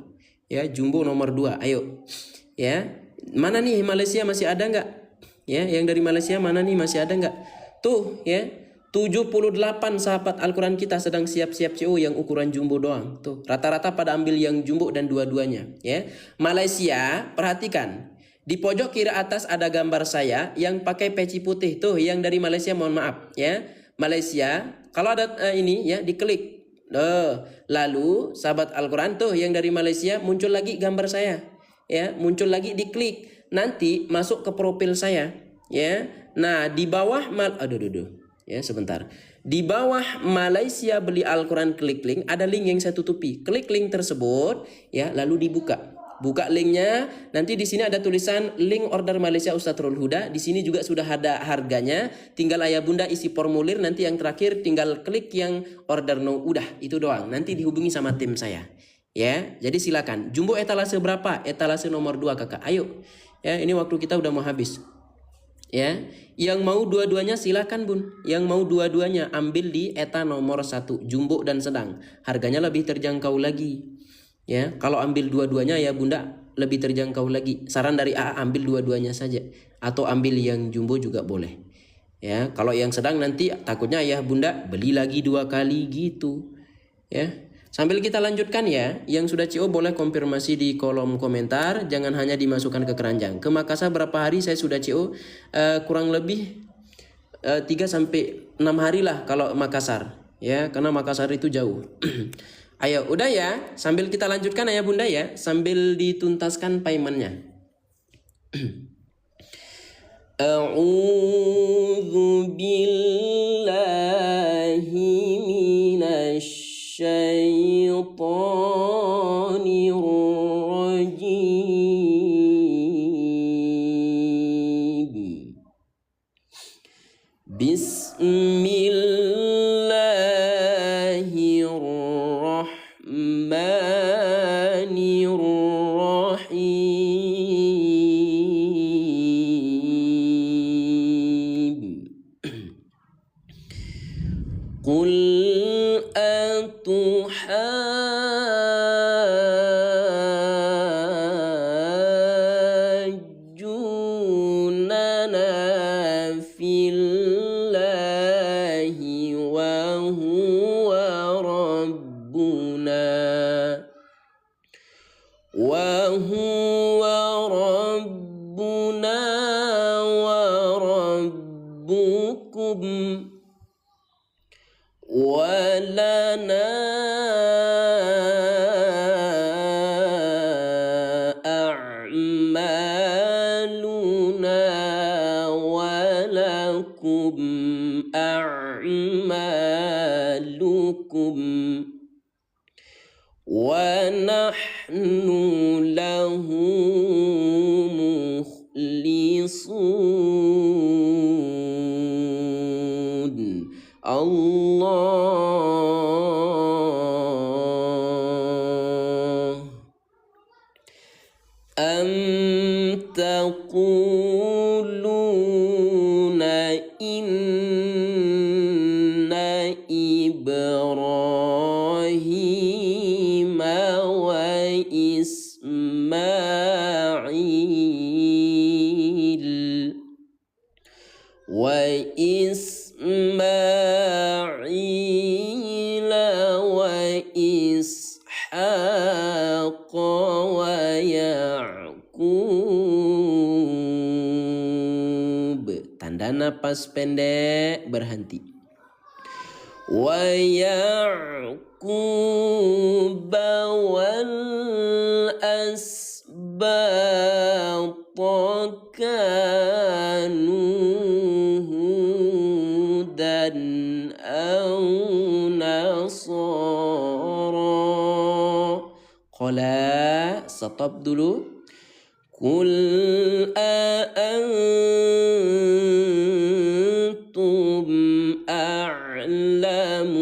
Ya, jumbo nomor 2. Ayo. Ya. Mana nih Malaysia masih ada enggak? Ya, yang dari Malaysia mana nih masih ada enggak? Tuh, ya. 78 sahabat Al-Qur'an kita sedang siap-siap CO yang ukuran jumbo doang. Tuh, rata-rata pada ambil yang jumbo dan dua-duanya, ya. Malaysia, perhatikan. Di pojok kiri atas ada gambar saya yang pakai peci putih tuh, yang dari Malaysia mohon maaf ya. Malaysia, kalau ada ini ya diklik. Lalu sahabat Al-Qur'an tuh yang dari Malaysia muncul lagi gambar saya. Ya, muncul lagi diklik. Nanti masuk ke profil saya ya. Nah, di bawah ya sebentar. Di bawah Malaysia beli Al-Qur'an klik link, ada link yang saya tutupi. Klik link tersebut ya, lalu dibuka. Buka linknya, nanti di sini ada tulisan link order Malaysia Ustadz Rul Huda. Di sini juga sudah ada harganya. Tinggal ayah bunda isi formulir. Nanti yang terakhir tinggal klik yang order now. Udah itu doang. Nanti dihubungi sama tim saya. Ya, jadi silakan. Jumbo etalase berapa? Etalase nomor 2 kakak. Ayo. Ya, ini waktu kita udah mau habis. Ya, yang mau dua-duanya silakan bun. Yang mau dua-duanya ambil di eta nomor 1 jumbo dan sedang. Harganya lebih terjangkau lagi. Ya, kalau ambil dua-duanya ya bunda lebih terjangkau lagi. Saran dari AA ambil dua-duanya saja atau ambil yang jumbo juga boleh. Ya, kalau yang sedang nanti takutnya ya bunda beli lagi 2 kali gitu. Ya. Sambil kita lanjutkan ya, yang sudah CO boleh konfirmasi di kolom komentar, jangan hanya dimasukkan ke keranjang. Ke Makassar berapa hari saya sudah CO? Kurang lebih 3 sampai 6 hari lah kalau Makassar. Ya, karena Makassar itu jauh. Ayo, udah ya. Sambil kita lanjutkan ayah bunda ya. Sambil dituntaskan paymentnya. A'udzu billahi minasyaitonir rajim. Bismillahirrahmanirrahim. Qul atuhajjunana fillahi wa huwa rabbuna wa rabbukum walana a'maluna walakum a'malukum wa nahnu lahu mukhlisun. Allah am taquluna inna إسحاق ويعقوب. Tanda napas pendek berhenti. ويعقوب والأسباط كانوا هودا أو نصارى. Qala, stop dulu. Qul أأنتم أعلم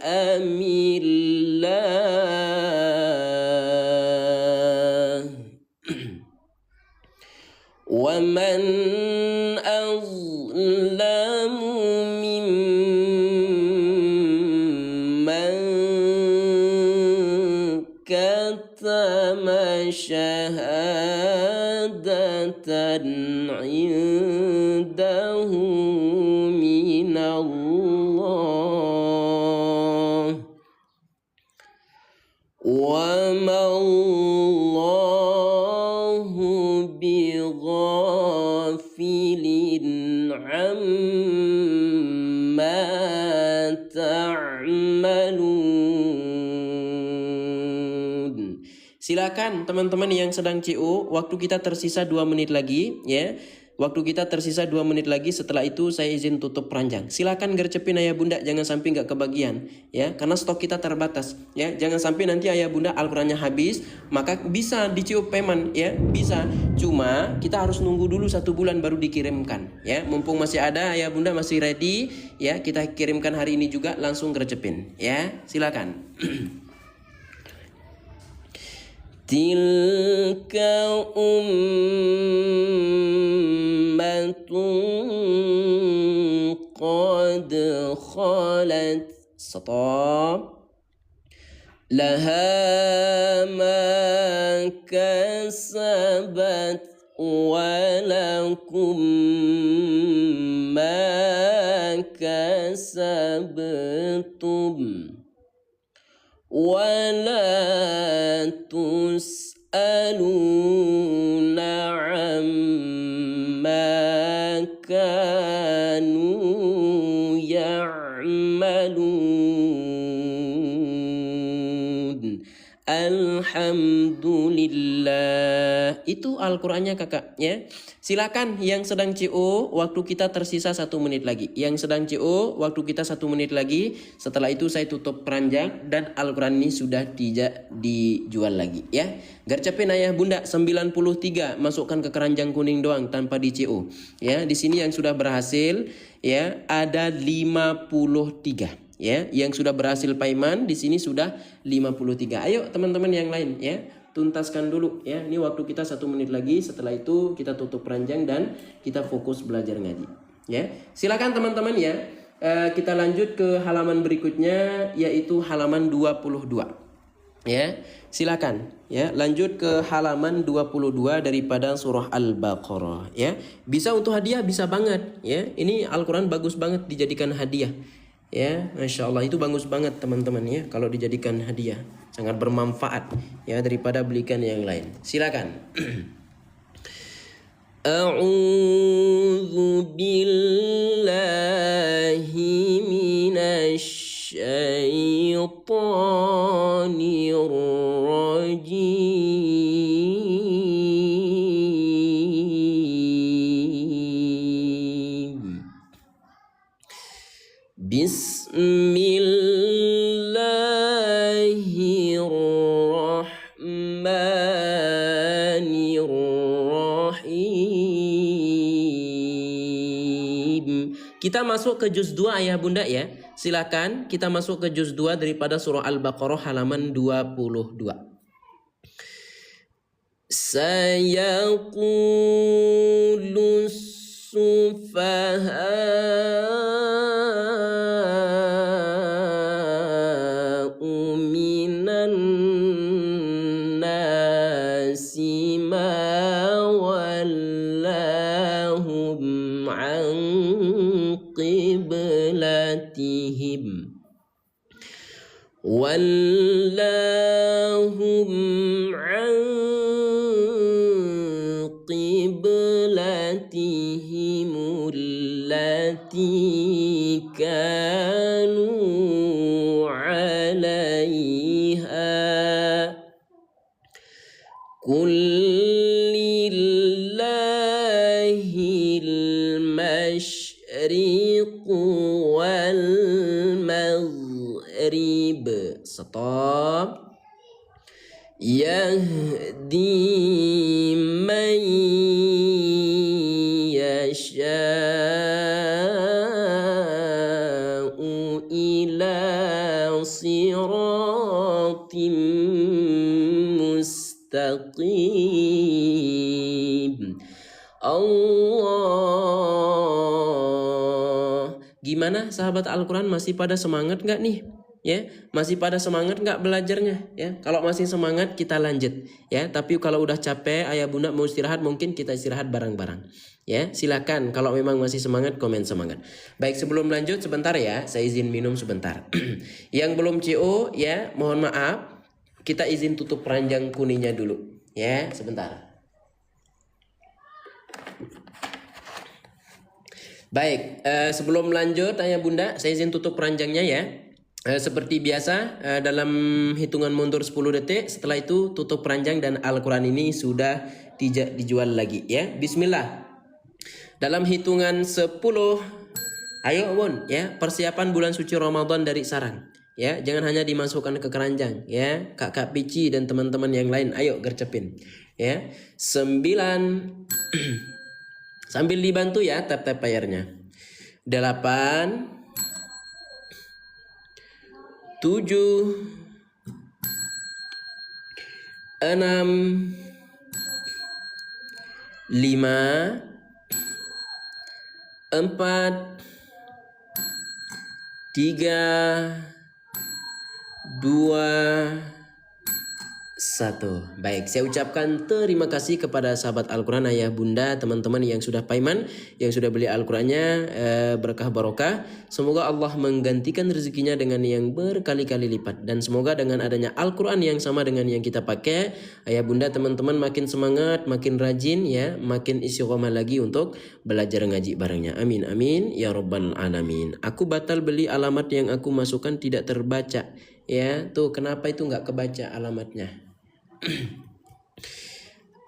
أم الله ومن أظلم ممن كتم شهادة عنده من الله وما الله بغافل عما تعملون. Silakan teman-teman yang sedang CU, waktu kita tersisa 2 menit lagi ya. Waktu kita tersisa 2 menit lagi, setelah itu saya izin tutup peranjang. Silakan gercepin ayah bunda, jangan sampai nggak kebagian ya, karena stok kita terbatas ya. Jangan sampai nanti ayah bunda Al-Qur'annya habis, maka bisa dicium payment ya, bisa. Cuma kita harus nunggu dulu 1 bulan baru dikirimkan ya. Mumpung masih ada ayah bunda masih ready ya, kita kirimkan hari ini juga, langsung gercepin ya. Silakan. Tilka ummatun qad khalat. Stop. Laha ma kasabat walakum ma kasabtum ولا تسألون عما كانوا يعملون. Alhamdulillah. Itu Al-Qur'annya kakak ya. Silakan yang sedang CO, waktu kita tersisa 1 menit lagi. Yang sedang CO, waktu kita 1 menit lagi. Setelah itu saya tutup peranjang dan Al-Quran ini sudah dijual lagi ya. Gercepin ayah bunda 93, masukkan ke keranjang kuning doang tanpa di CO ya. Di sini yang sudah berhasil ya ada 53 ya. Yang sudah berhasil payment di sini sudah 53. Ayo teman-teman yang lain ya, tuntaskan dulu ya. Ini waktu kita 1 menit lagi. Setelah itu kita tutup peranjang dan kita fokus belajar ngaji ya. Silakan teman-teman ya. Kita lanjut ke halaman berikutnya, yaitu halaman 22 ya. Silakan ya, lanjut ke halaman 22 daripada surah Al-Baqarah ya. Bisa untuk hadiah, bisa banget ya. Ini Al-Quran bagus banget dijadikan hadiah ya. Masya Allah, itu bagus banget teman-teman ya, kalau dijadikan hadiah sangat bermanfaat ya daripada belikan yang lain. Silakan. A'udzu billahi minasy syaithanir rajim. Bismillahirrahmanirrahim. Kita masuk ke juz 2 ayah bunda ya. Silakan kita masuk ke juz 2 daripada surah Al-Baqarah halaman 22. Sayaqulu sufaha'u minan nasi ma wallahum an qiblatihim وَلَّاهُمْ عَنْ قِبْلَتِهِمُ الَّتِي كَانُوا عَلَيْهَا قُلْ لِلَّهِ الْمَشْرِقُ وَالْمَغْرِبُ Stop. Yahdi man yasha'u ila siratim mustaqim. Allah. Gimana sahabat Al-Quran, masih pada semangat nggak nih? Ya, masih pada semangat nggak belajarnya? Ya, kalau masih semangat kita lanjut. Ya, tapi kalau udah capek, ayah bunda mau istirahat, mungkin kita istirahat bareng-bareng. Ya, silakan. Kalau memang masih semangat, komen semangat. Baik, sebelum lanjut sebentar ya, saya izin minum sebentar. Yang belum CO, ya, mohon maaf, kita izin tutup keranjang kuningnya dulu. Ya, sebentar. Baik, sebelum lanjut ayah bunda, saya izin tutup keranjangnya ya. Seperti biasa, dalam hitungan mundur 10 detik, setelah itu tutup keranjang dan Al-Quran ini sudah dijual lagi ya. Bismillah. Dalam hitungan 10, ayo bun ya, persiapan bulan suci Ramadan dari sarang. Ya, jangan hanya dimasukkan ke keranjang ya. Kakak Pici dan teman-teman yang lain, ayo gercepin. Ya, 9 sambil dibantu ya tap-tap layarnya. 8 7 6 5 4 3 2 1. Baik, saya ucapkan terima kasih kepada sahabat Al-Quran, ayah bunda, teman-teman yang sudah paiman, yang sudah beli Al-Qurannya, berkah barokah. Semoga Allah menggantikan rezekinya dengan yang berkali-kali lipat. Dan semoga dengan adanya Al-Quran yang sama dengan yang kita pakai, ayah bunda, teman-teman makin semangat, makin rajin ya, makin istiqomah lagi untuk belajar ngaji barengnya. Amin, amin, ya rabbal alamin. Aku batal beli, alamat yang aku masukkan tidak terbaca. Ya, tuh kenapa itu nggak kebaca alamatnya?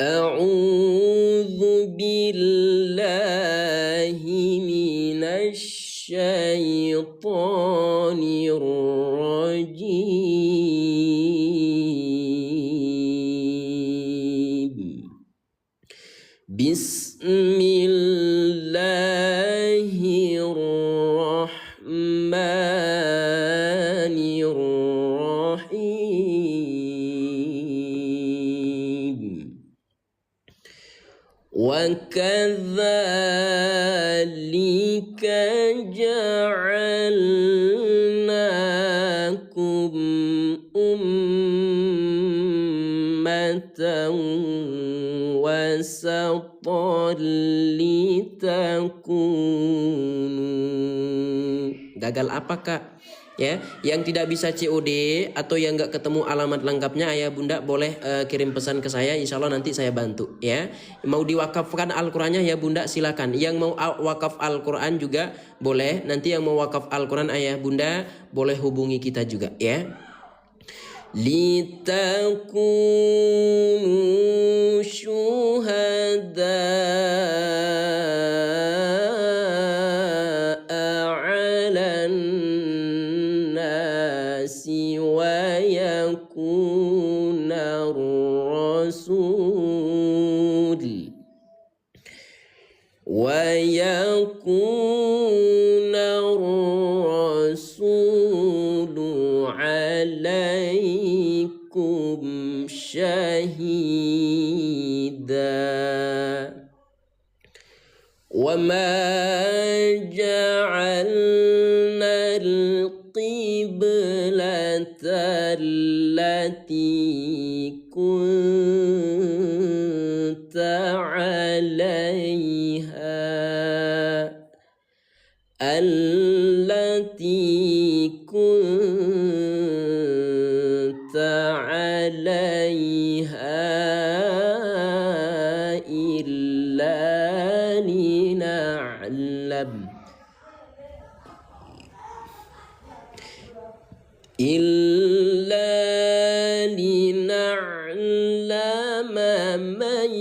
A'udzu billahi minasy syaithanir rajim. Bismillahirrahmanirrahim. Wa kadzalika ja'alnakum ummatan wasatan litakunu. Gagal apa kak? Ya, yang tidak bisa COD atau yang nggak ketemu alamat lengkapnya, ayah bunda boleh kirim pesan ke saya, insya Allah nanti saya bantu ya. Mau diwakafkan Al-Qurannya ya bunda silakan. Yang mau wakaf Al-Quran juga boleh. Nanti yang mau wakaf Al-Quran ayah bunda boleh hubungi kita juga ya. Litakunu syuhada ويكون الرسول عليكم شهيدا وما جعلنا القبلة التي كنت عليها التي كنت 'alaiha illa lina'lam man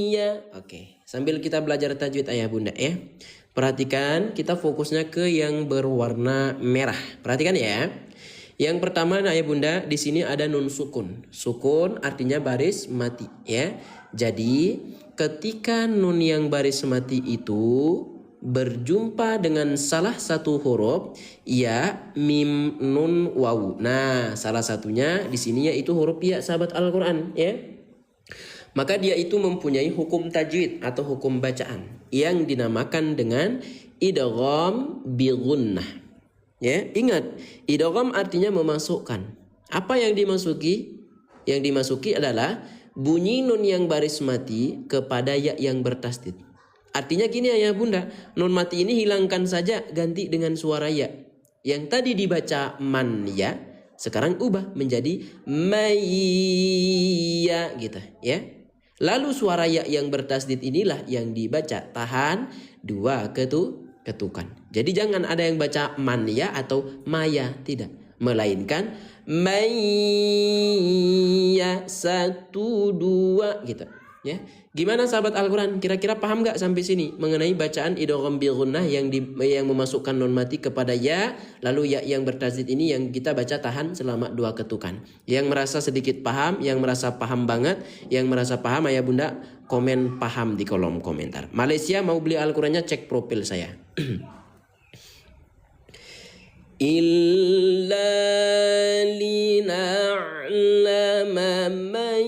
ya. Oke, sambil kita belajar tajwid ayah bunda ya. Perhatikan, kita fokusnya ke yang berwarna merah. Perhatikan ya. Yang pertama ayah bunda, di sini ada nun sukun. Sukun artinya baris mati ya. Jadi ketika nun yang baris mati itu berjumpa dengan salah satu huruf ya, mim, nun, wawu. Nah, salah satunya di sini yaitu huruf ya, sahabat Al-Qur'an ya. Maka dia itu mempunyai hukum tajwid atau hukum bacaan yang dinamakan dengan idgham bi gunnah. Ya, ingat, idgham artinya memasukkan. Apa yang dimasuki? Yang dimasuki adalah bunyi nun yang baris mati kepada ya yang bertasdid. Artinya gini ayah bunda, nun mati ini hilangkan saja, ganti dengan suara ya. Yang tadi dibaca man ya, sekarang ubah menjadi maya gitu ya. Lalu suara ya yang bertasdid inilah yang dibaca tahan 2 ketukan. Jadi jangan ada yang baca man ya atau maya, tidak. Melainkan maya 1 2 gitu ya. Gimana sahabat Al-Quran? Kira-kira paham gak sampai sini mengenai bacaan idgham bi gunnah yang memasukkan nun mati kepada ya, lalu ya yang bertasdid ini yang kita baca tahan selama 2 ketukan. Yang merasa sedikit paham, yang merasa paham banget, yang merasa paham ayah bunda komen paham di kolom komentar. Malaysia mau beli Al-Qurannya, cek profil saya. Illa lina'lama man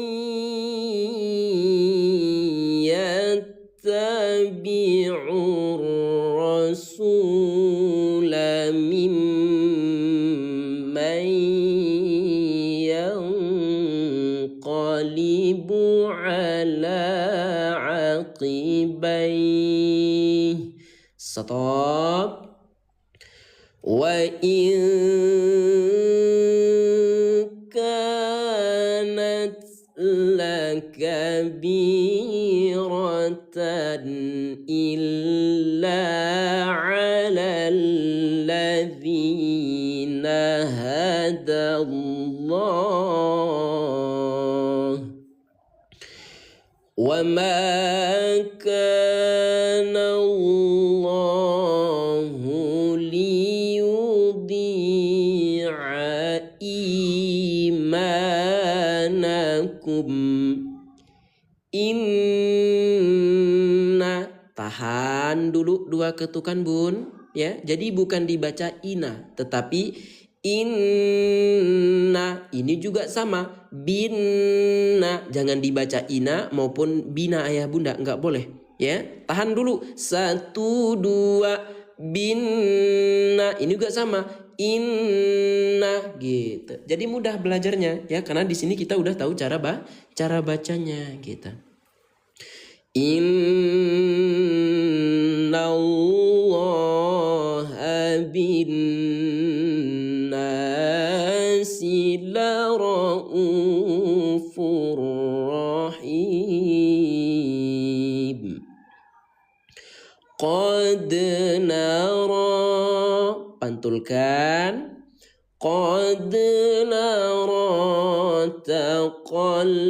yattabi'ur rasula mimman yanqalibu ala aqibaih. Stop. Wa in kanat lakabiratan illa 'alal ladzina hadallah wa ma kana Allahu liyudhi'a imanakum. Inna, tahan dulu 2 ketukan bun ya. Jadi bukan dibaca ina tetapi inna. Ini juga sama, binna. Jangan dibaca ina maupun bina ayah bunda, enggak boleh ya. Tahan dulu 1 2 binna. Ini juga sama, inna gitu. Jadi mudah belajarnya ya, karena di sini kita udah tahu cara bacanya kita. Innallaha bin nasi laraufur rahim. Qad nara, pantulkan. Qad nara taqalluba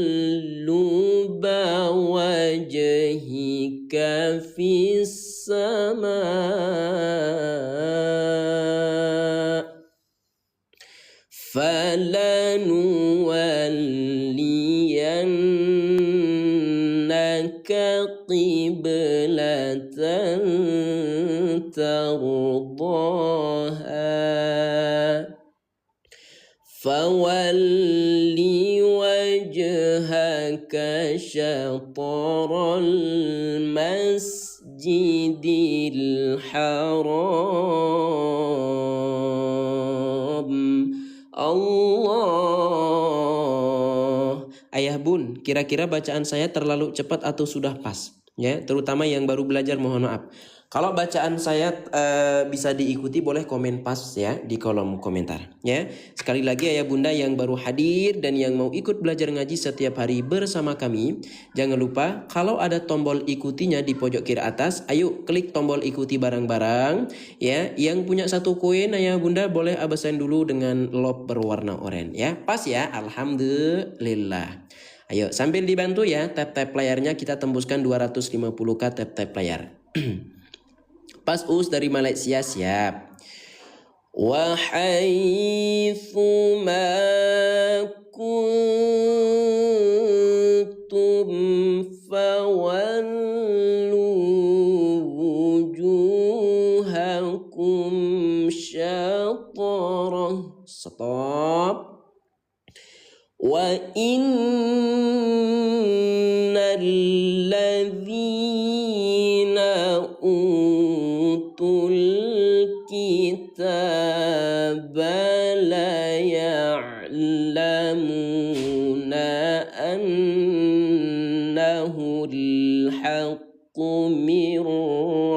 wajhika fis sama falanuwalliyannaka qiblatan tardaha fawalli wajhaka syatral masjidil haram. Allah. Ayah bun, kira-kira bacaan saya terlalu cepat atau sudah pas? Ya, terutama yang baru belajar mohon maaf. Kalau bacaan saya bisa diikuti, boleh komen pas ya di kolom komentar ya. Sekali lagi ayah bunda yang baru hadir dan yang mau ikut belajar ngaji setiap hari bersama kami, jangan lupa kalau ada tombol ikutinya di pojok kiri atas, ayo klik tombol ikuti bareng-bareng ya. Yang punya satu koin ayah bunda boleh abasan dulu dengan lob berwarna oranye ya. Pas ya, alhamdulillah. Ayo sambil dibantu ya, tap-tap layarnya kita tembuskan 250k tap-tap layar. Pas Us dari Malaysia siap. Wa haitsu ma kuntum fawallu wujuhakum syatrah. Stop. Wa innal ladzina utul kitaba la ya'lamuna annahu al-haqqu min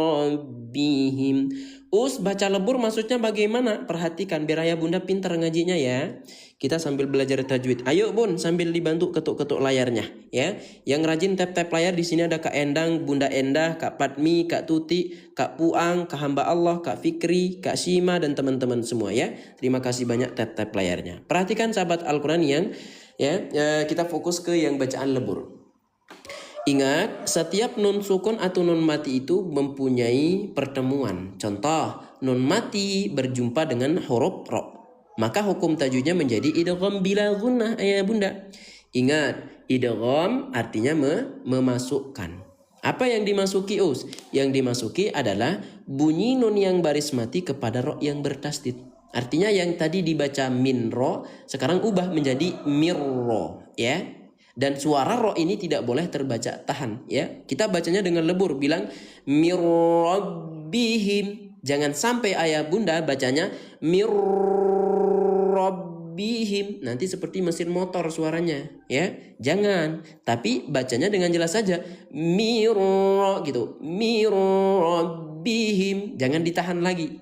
rabbihim. Us baca lebur maksudnya bagaimana? Perhatikan biar ayah bunda pintar ngajinya ya. Kita sambil belajar tajwid. Ayo bun, sambil dibantu ketuk-ketuk layarnya ya. Yang rajin tap-tap layar di sini ada Kak Endang, Bunda Endah, Kak Padmi, Kak Tuti, Kak Puang, Kak Hamba Allah, Kak Fikri, Kak Shima dan teman-teman semua ya. Terima kasih banyak tap-tap layarnya. Perhatikan sahabat Al-Qur'an yang kita fokus ke yang bacaan lebur. Ingat, setiap nun sukun atau nun mati itu mempunyai pertemuan. Contoh, nun mati berjumpa dengan huruf ro. Maka hukum tajwidnya menjadi idgham bila gunnah ayah bunda. Ingat, idgham artinya memasukkan. Apa yang dimasuki Us? Yang dimasuki adalah bunyi nun yang baris mati kepada ro yang bertasdid. Artinya yang tadi dibaca min ro, sekarang ubah menjadi mirro ya. Dan suara ro ini tidak boleh terbaca tahan ya. Kita bacanya dengan lebur, bilang mirrabbihim. Jangan sampai ayah bunda bacanya mirrabbihim. Nanti seperti mesin motor suaranya ya. Jangan, tapi bacanya dengan jelas saja mirra gitu. Mirrabbihim. Jangan ditahan lagi.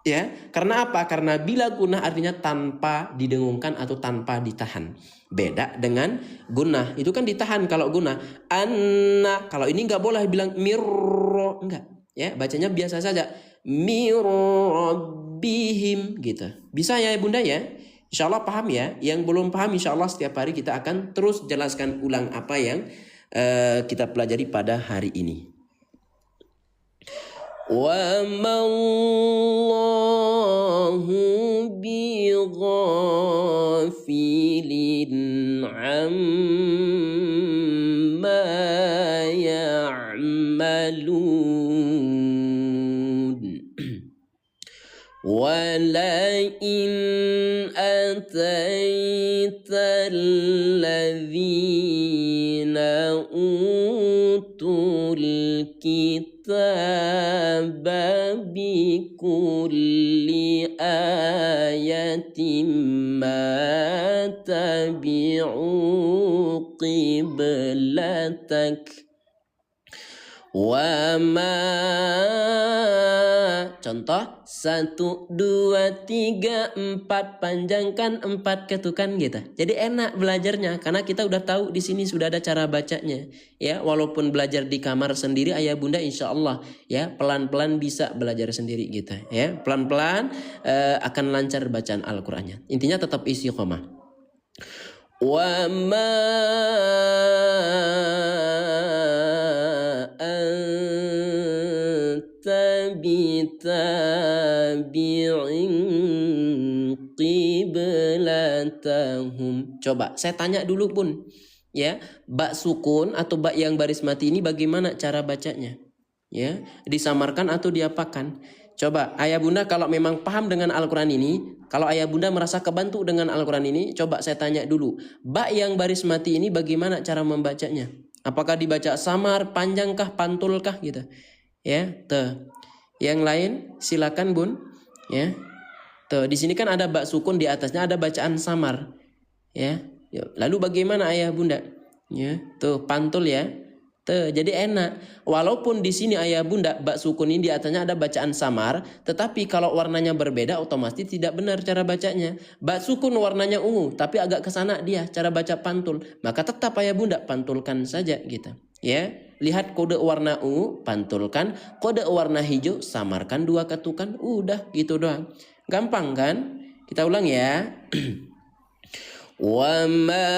Ya, karena apa? Karena bila gunnah artinya tanpa didengungkan atau tanpa ditahan. Beda dengan gunnah, itu kan ditahan kalau gunnah. Anna, kalau ini nggak boleh bilang mirro, enggak. Ya, bacanya biasa saja. Mirrabbihim gitu. Bisa ya bunda ya? Insya Allah paham ya. Yang belum paham insya Allah setiap hari kita akan terus jelaskan ulang apa yang kita pelajari pada hari ini. وَمَا اللَّهُ بِغَافِلٍ عَمَّا يَعْمَلُونَ وَلَئِنْ أَتَيْتَ الَّذِينَ أُوتُوا الْكِتَابَ بِكُلِّ آيَةٍ مَا تَبِعُوا قِبْلَتَكَ وَمَا contoh 1, 2, 3, 4 panjangkan 4 ketukan gitu. Jadi enak belajarnya karena kita udah tahu di sini sudah ada cara bacanya ya. Walaupun belajar di kamar sendiri ayah bunda insya Allah ya pelan-pelan bisa belajar sendiri gitu ya. Pelan-pelan akan lancar bacaan Al-Qur'annya. Intinya tetap istiqomah. Wa ma bitabi'in qiblatahum. Coba saya tanya dulu pun ya, bak sukun atau bak yang baris mati ini bagaimana cara bacanya ya, disamarkan atau diapakan? Coba ayah bunda kalau memang paham dengan Al-Quran ini, kalau ayah bunda merasa kebantu dengan Al-Quran ini, coba saya tanya dulu, bak yang baris mati ini bagaimana cara membacanya? Apakah dibaca samar, panjangkah, pantulkah gitu ya? Tuh. Yang lain silakan bun ya. Tuh di sini kan ada bak sukun, di atasnya ada bacaan samar ya. Lalu bagaimana ayah bunda ya? Tuh pantul ya. Jadi enak. Walaupun di sini ayah bunda bak sukun ini di atasnya ada bacaan samar, tetapi kalau warnanya berbeda otomatis tidak benar cara bacanya. Bak sukun warnanya ungu, tapi agak ke sana dia cara baca pantul. Maka tetap ayah bunda pantulkan saja gitu. Ya, lihat kode warna ungu, pantulkan. Kode warna hijau, samarkan 2 ketukan. Udah gitu doang. Gampang kan? Kita ulang ya. Wa ma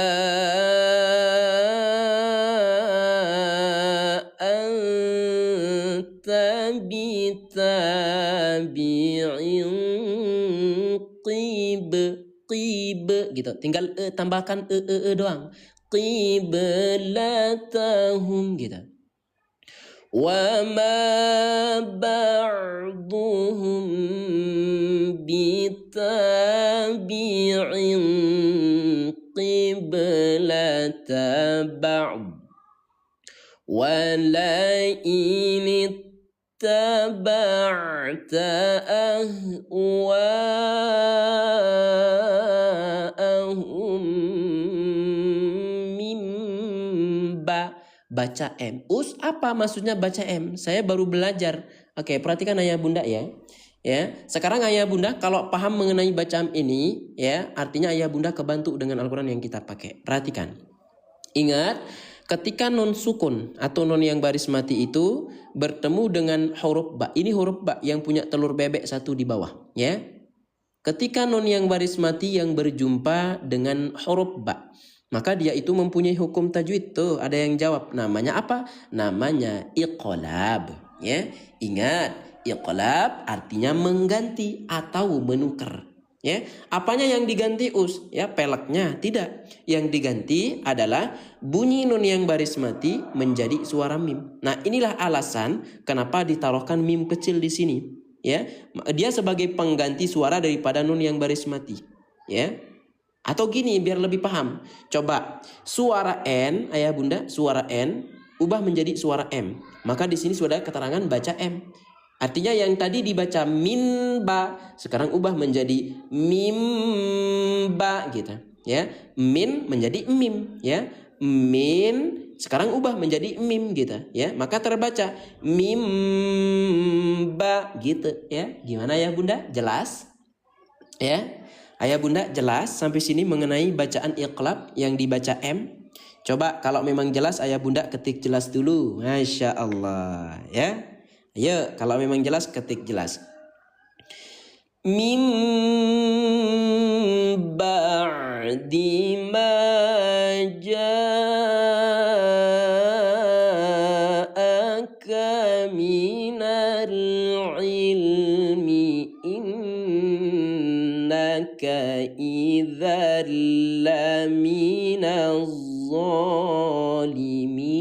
anta bitabi'in qib gitu. Tinggal tambahkan doang. Qiblatahum gitu. Wa ma ba'duhum bitabi'in qiblata ba'd ولئن اتبعت أهواءهم من baca M. Apa maksudnya baca M? Saya baru belajar. Oke, perhatikan ayah bunda ya. Ya, sekarang ayah bunda kalau paham mengenai bacaan ini, ya, artinya ayah bunda kebantu dengan Al-Quran yang kita pakai. Perhatikan. Ingat, ketika non sukun atau non yang baris mati itu bertemu dengan huruf ba. Ini huruf ba yang punya telur bebek satu di bawah, ya. Ketika non yang baris mati yang berjumpa dengan huruf ba, maka dia itu mempunyai hukum tajwid. Tuh, ada yang jawab. Namanya apa? Namanya iqlab, ya. Ingat, iqlab artinya mengganti atau menukar. Ya, apanya yang diganti ya, peleknya tidak. Yang diganti adalah bunyi nun yang baris mati menjadi suara mim. Nah, inilah alasan kenapa ditaruhkan mim kecil di sini. Ya, dia sebagai pengganti suara daripada nun yang baris mati. Ya, atau gini biar lebih paham. Coba suara n, ayah bunda, suara n ubah menjadi suara m. Maka di sini sudah keterangan baca m. Artinya yang tadi dibaca minba sekarang ubah menjadi mimba gitu, ya. Min menjadi mim, ya. Min sekarang ubah menjadi mim gitu, ya. Maka terbaca mimba gitu, ya. Gimana ya bunda? Jelas? Ya. Ayah bunda jelas sampai sini mengenai bacaan iqlab yang dibaca m. Coba kalau memang jelas ayah bunda ketik jelas dulu. Masya Allah, ya. Ayo, kalau memang jelas ketik jelas. Min ba'di ma ja'aka minal ilmi innaka idzal laminaz zalimin.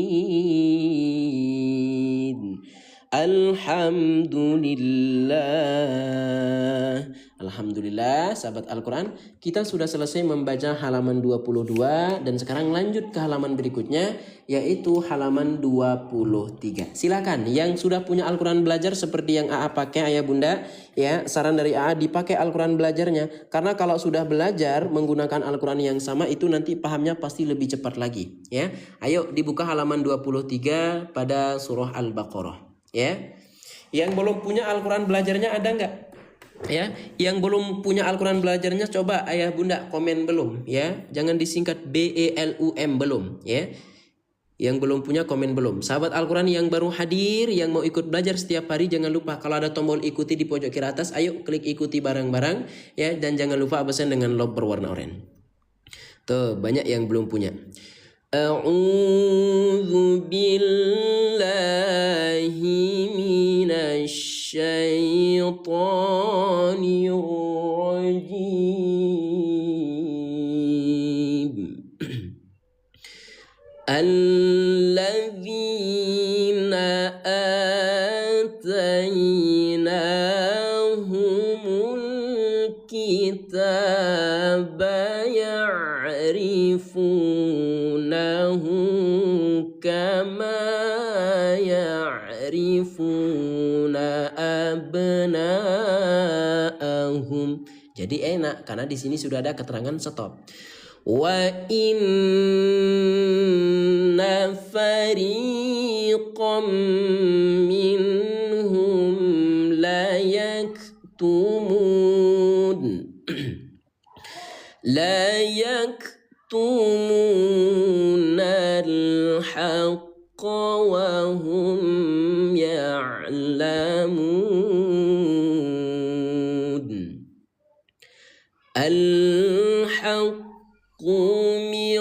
Alhamdulillah sahabat Al-Quran, kita sudah selesai membaca halaman 22 dan sekarang lanjut ke halaman berikutnya yaitu halaman 23. Silakan yang sudah punya Al-Quran belajar seperti yang AA pakai ayah bunda, ya, saran dari AA dipakai Al-Quran belajarnya, karena kalau sudah belajar menggunakan Al-Quran yang sama itu nanti pahamnya pasti lebih cepat lagi, ya. Ayo dibuka halaman 23 pada surah Al-Baqarah. Ya, yang belum punya Al-Quran belajarnya ada nggak? Ya, yang belum punya Al-Quran belajarnya coba ayah bunda komen belum, ya. Jangan disingkat BELUM belum, ya. Yang belum punya komen belum. Sahabat Al-Quran yang baru hadir, yang mau ikut belajar setiap hari, jangan lupa kalau ada tombol ikuti di pojok kiri atas, ayo klik ikuti bareng-bareng, ya. Dan jangan lupa absen dengan lob berwarna oranye. Tuh, banyak yang belum punya. A'udzu billahi minasy syaithanir rajim. Alladzina atainahumul kitaba ya'rifunahu kama ya'rifuna abna'ahum. Jadi enak karena di sini sudah ada keterangan stop. Wa inna fari فريقا منهم لا يكتمون الحق وهم يعلمون الحق من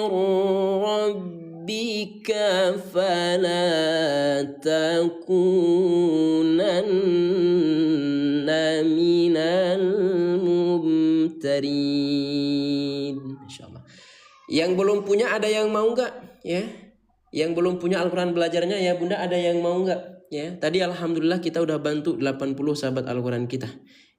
ربك فلا تكونن من الممترين. Insyaallah. Yang belum punya ada yang mau nggak? Ya. Yang belum punya Al-Quran belajarnya ya Bunda, ada yang mau nggak? Ya. Tadi alhamdulillah kita udah bantu 80 sahabat Al-Quran kita.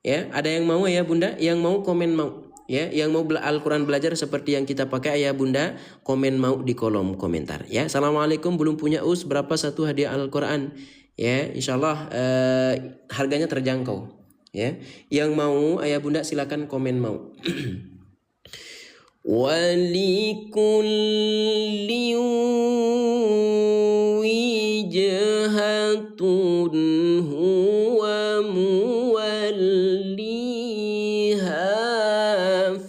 Ya, ada yang mau ya Bunda? Yang mau komen mau. Ya, yang mau Al-Quran belajar seperti yang kita pakai ya Bunda, komen mau di kolom komentar. Ya, assalamualaikum, belum punya berapa satu hadiah Al-Quran? Ya, insyaallah harganya terjangkau. Ya, yang mau ayah Bunda silakan komen mau. Walikulli wijhatun huwa muwalliha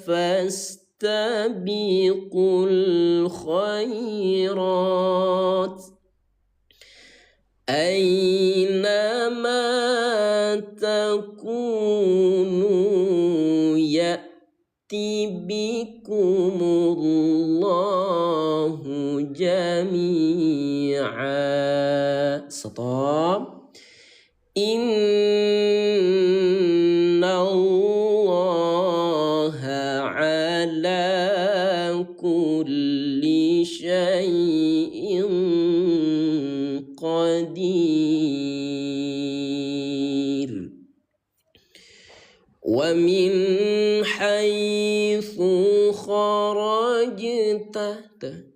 fastabiqul khairat aynama takunu bikumullahu jami'a. Stop. Innallaha ala kulli syai'in qadir. Wa min haitsu kharajta.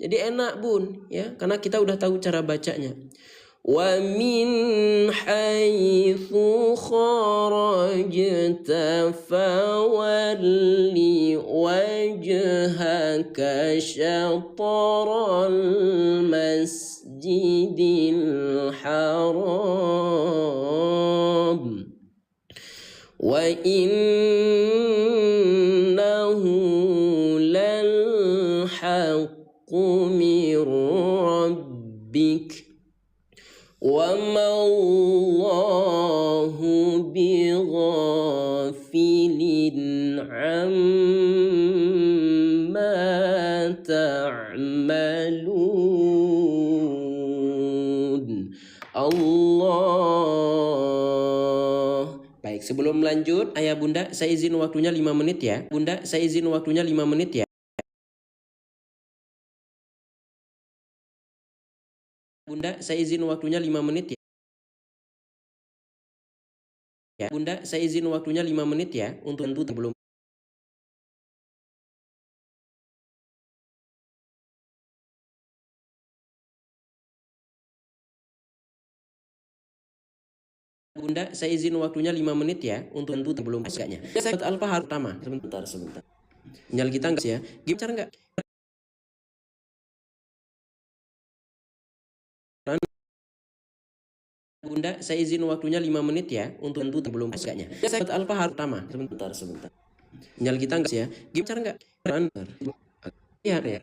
Jadi enak Bun ya, karena kita udah tahu cara bacanya. Wa min haitsu kharajta fawalli wajhaka syatral masjidil haram wa innahu lal haqqu mir rabbik wa mallahu bighafilin amma ta'malun. Allah. Baik, sebelum lanjut ayah Bunda saya izin waktunya 5 menit ya. Bunda saya izin waktunya 5 menit ya. Bunda saya izin waktunya 5 menit ya. Bunda saya izin waktunya 5 menit ya untuk belum. Bunda saya izin waktunya 5 menit ya untuk belum pascanya. Sahabat Al-Fahar pertama. Sebentar. Sinyal kita enggak ya? Gimana enggak? Bunda saya izin waktunya 5 menit ya untuk belum pascanya. Sahabat Al-Fahar pertama. Sebentar. Sinyal kita enggak ya? Gimana enggak? Iya ya.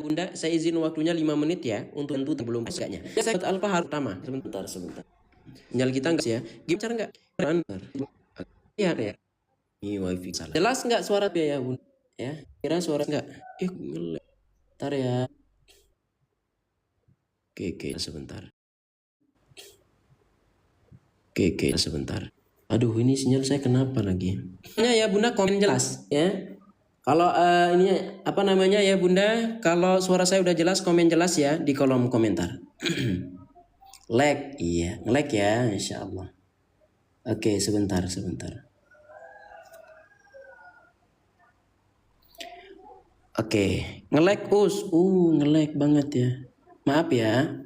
Bunda saya izin waktunya 5 menit ya untuk belum pascanya. Sahabat Al-Fahar pertama. Sebentar. Sinyal kita enggak ya? Gimana enggak? Iya ya. Ini wifi salah. Jelas enggak suara ya Bunda? Ya, kira suara enggak? Ngelek. Bentar ya. Oke, sebentar. Oke, sebentar. Aduh, ini sinyal saya kenapa lagi? Ya Bunda komen jelas ya. Kalau ini apa namanya ya Bunda, kalau suara saya udah jelas komen jelas ya di kolom komentar. Lag, iya, nge-lag ya, insya Allah. Oke, sebentar. Oke, nge-lag nge-lag banget ya. Maaf ya.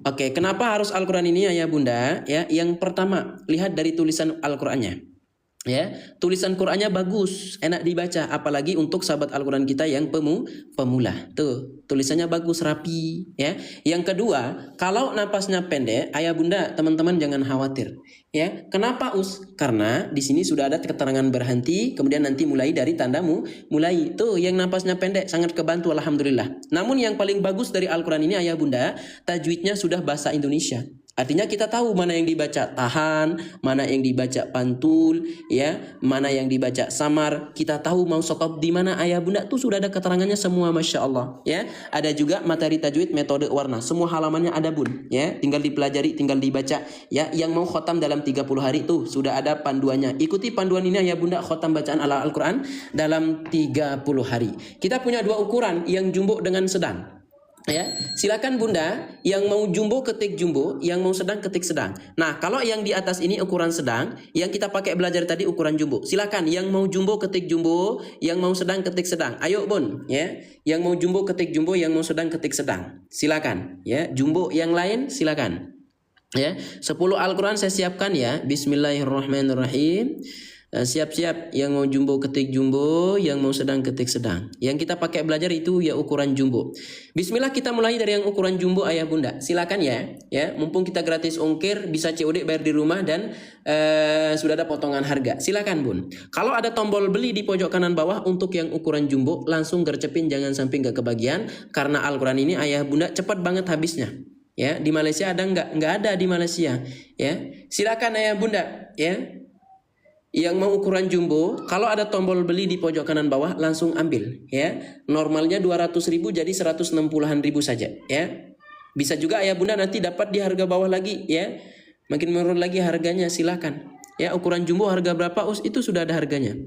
Oke, kenapa harus Al-Qur'an ini ayah bunda? Ya, yang pertama, lihat dari tulisan Al-Qur'annya. Ya, tulisan Qur'annya bagus, enak dibaca, apalagi untuk sahabat Al-Qur'an kita yang pemula. Tuh, tulisannya bagus, rapi, ya. Yang kedua, kalau napasnya pendek, ayah bunda, teman-teman jangan khawatir. Ya, kenapa Us? Karena di sini sudah ada keterangan berhenti, kemudian nanti mulai dari tandamu, mulai. Tuh, yang napasnya pendek sangat kebantu alhamdulillah. Namun yang paling bagus dari Al-Qur'an ini ayah bunda, tajwidnya sudah bahasa Indonesia. Artinya kita tahu mana yang dibaca tahan, mana yang dibaca pantul, ya, mana yang dibaca samar. Kita tahu mau stop di mana ayah bunda tuh sudah ada keterangannya semua, masya Allah. Ya, ada juga materi tajwid metode warna. Semua halamannya ada bun, ya, tinggal dipelajari, tinggal dibaca. Ya, yang mau khotam dalam 30 hari tuh sudah ada panduannya. Ikuti panduan ini ayah bunda khotam bacaan Al-Quran dalam 30 hari. Kita punya dua ukuran, yang jumbo dengan sedang. Ya, silakan bunda, yang mau jumbo ketik jumbo, yang mau sedang ketik sedang. Nah, kalau yang di atas ini ukuran sedang, yang kita pakai belajar tadi ukuran jumbo. Silakan yang mau jumbo ketik jumbo, yang mau sedang ketik sedang. Ayo bun, ya. Yang mau jumbo ketik jumbo, yang mau sedang ketik sedang. Silakan, ya. Jumbo yang lain silakan. Ya, 10 Al-Qur'an saya siapkan ya. Bismillahirrahmanirrahim. Siap-siap yang mau jumbo ketik jumbo, yang mau sedang ketik sedang. Yang kita pakai belajar itu ya ukuran jumbo. Bismillah, kita mulai dari yang ukuran jumbo ayah bunda. Silakan ya, ya. Mumpung kita gratis ongkir, bisa COD bayar di rumah dan sudah ada potongan harga. Silakan bun. Kalau ada tombol beli di pojok kanan bawah untuk yang ukuran jumbo, langsung gercepin, jangan sampai nggak kebagian. Karena Al-Quran ini ayah bunda cepat banget habisnya. Ya, di Malaysia ada nggak? Nggak ada di Malaysia. Ya, silakan ayah bunda. Ya. Yang mau ukuran jumbo, kalau ada tombol beli di pojok kanan bawah langsung ambil, ya. Normalnya 200.000 jadi 160-an ribu saja, ya. Bisa juga ayah bunda nanti dapat di harga bawah lagi, ya. Makin menurun lagi harganya, silakan. Ya, ukuran jumbo harga berapa Us? Itu sudah ada harganya.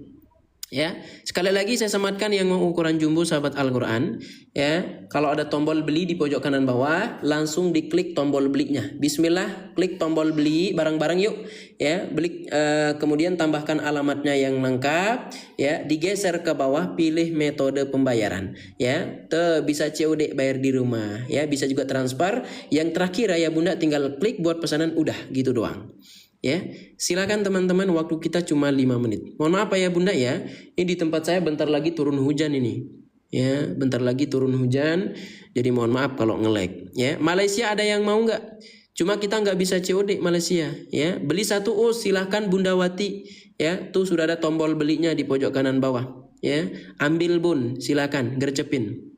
Ya, sekali lagi saya sematkan yang mau ukuran jumbo sahabat Al-Quran, ya. Kalau ada tombol beli di pojok kanan bawah, langsung diklik tombol belinya. Bismillah, klik tombol beli barang-barang yuk, ya. Beli, kemudian tambahkan alamatnya yang lengkap, ya. Digeser ke bawah, pilih metode pembayaran, ya. Bisa COD bayar di rumah, ya. Bisa juga transfer. Yang terakhir ya bunda tinggal klik buat pesanan, udah gitu doang. Ya, silakan teman-teman, waktu kita cuma 5 menit. Mohon maaf ya bunda ya, ini di tempat saya bentar lagi turun hujan ini. Ya, bentar lagi turun hujan, jadi mohon maaf kalau nge-lag. Ya, Malaysia ada yang mau nggak? Cuma kita nggak bisa COD Malaysia. Ya, beli satu silahkan Bunda Wati. Ya, tuh sudah ada tombol belinya di pojok kanan bawah. Ya, ambil bun, silakan gercepin.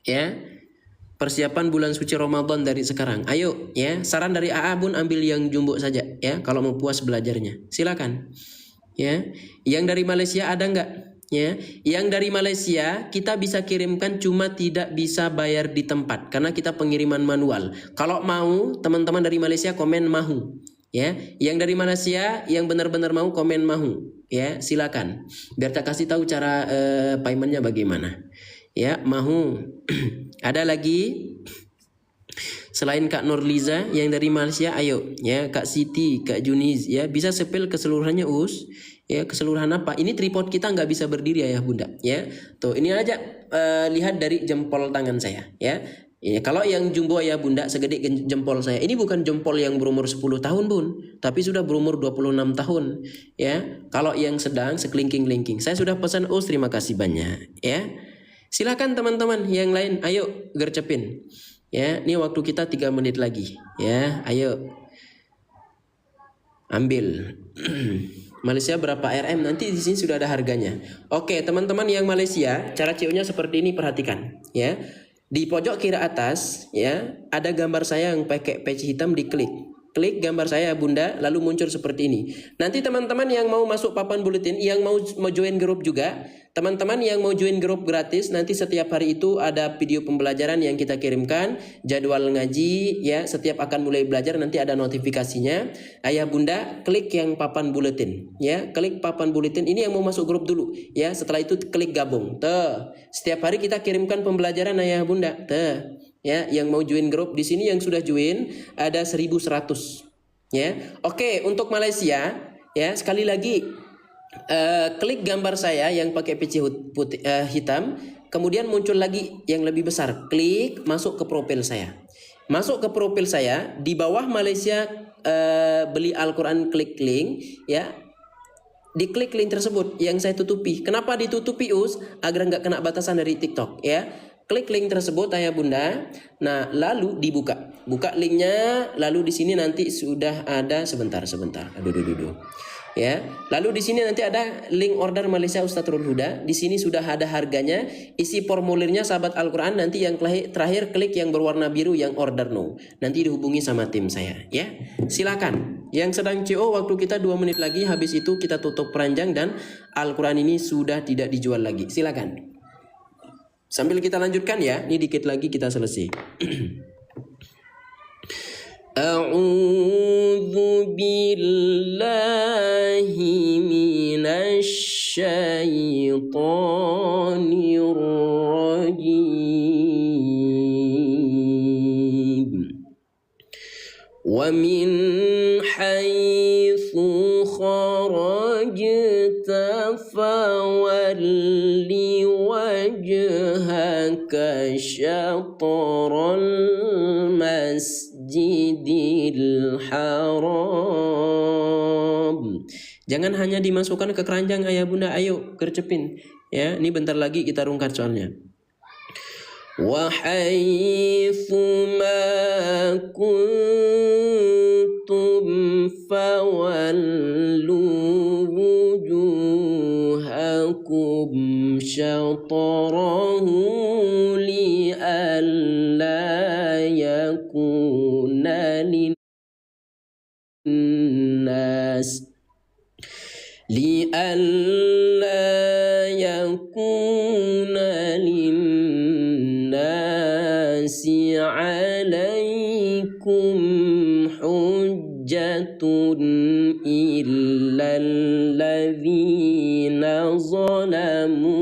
Ya. Persiapan bulan suci Ramadan dari sekarang. Ayo ya, saran dari AA bun ambil yang jumbo saja ya kalau mau puas belajarnya. Silakan. Ya. Yang dari Malaysia ada enggak? Ya. Yang dari Malaysia kita bisa kirimkan, cuma tidak bisa bayar di tempat karena kita pengiriman manual. Kalau mau teman-teman dari Malaysia komen mahu. Ya, yang dari Malaysia yang benar-benar mau komen mahu. Ya, silakan. Biar tak kasih tahu cara paymentnya bagaimana. Ya, mahu. Ada lagi selain Kak Nurliza yang dari Malaysia, ayo ya, Kak Siti, Kak Juniz, ya, bisa sepil keseluruhannya Us. Ya, keseluruhan apa? Ini tripod kita nggak bisa berdiri ya bunda, ya. Tuh, ini aja lihat dari jempol tangan saya, ya. Ini kalau yang jumbo ya bunda segede jempol saya. Ini bukan jempol yang berumur 10 tahun bun, tapi sudah berumur 26 tahun, ya. Kalau yang sedang sekelingking-lingking. Saya sudah pesan Us, terima kasih banyak, ya. Silakan teman-teman yang lain, ayo gercepin. Ya, ini waktu kita 3 menit lagi. Ya, ayo. Ambil. Malaysia berapa RM? Nanti di sini sudah ada harganya. Oke, teman-teman yang Malaysia, cara CO-nya seperti ini, perhatikan, ya. Di pojok kiri atas, ya, ada gambar saya yang pakai patch hitam, diklik. Klik gambar saya bunda, lalu muncul seperti ini. Nanti teman-teman yang mau masuk papan buletin, yang mau join grup juga, teman-teman yang mau join grup gratis, nanti setiap hari itu ada video pembelajaran yang kita kirimkan, jadwal ngaji, ya, setiap akan mulai belajar nanti ada notifikasinya. Ayah bunda klik yang papan buletin, ya, klik papan buletin ini yang mau masuk grup dulu, ya. Setelah itu klik gabung. Setiap hari kita kirimkan pembelajaran ayah bunda. Ya, yang mau join grup di sini yang sudah join ada 1.100. Ya, oke, untuk Malaysia, ya, sekali lagi klik gambar saya yang pakai peci putih, hitam, kemudian muncul lagi yang lebih besar, klik masuk ke profil saya. Masuk ke profil saya, di bawah Malaysia beli Al-Quran, klik link ya. Diklik link tersebut yang saya tutupi. Kenapa ditutupi Us? Agar nggak kena batasan dari TikTok ya. Klik link tersebut ayah bunda. Nah lalu dibuka. Buka linknya. Lalu di sini nanti sudah ada sebentar. Aduh. Ya, lalu di sini nanti ada link order Malaysia Ustadz Nurul Huda. Di sini sudah ada harganya. Isi formulirnya sahabat Al-Quran. Nanti yang terakhir klik yang berwarna biru yang order now. Nanti dihubungi sama tim saya. Ya, silakan. Yang sedang CO waktu kita 2 menit lagi. Habis itu kita tutup peranjang dan Al-Quran ini sudah tidak dijual lagi. Silakan. Sambil kita lanjutkan ya. Ini dikit lagi kita selesai. A'udzu billahi minasy syaithanir rajim. Wa min haitsu kharajta fawalli wajhaka syatral masjidil haram. Jangan hanya dimasukkan ke keranjang ayah bunda, ayo gercepin ya. Ini bentar lagi kita rungkat soalnya. Wa haitsu ma kuntum fawallu wujuhakum syatarahu li'alla yakuna linnas alaikum hujjatun illa alladhina zalamu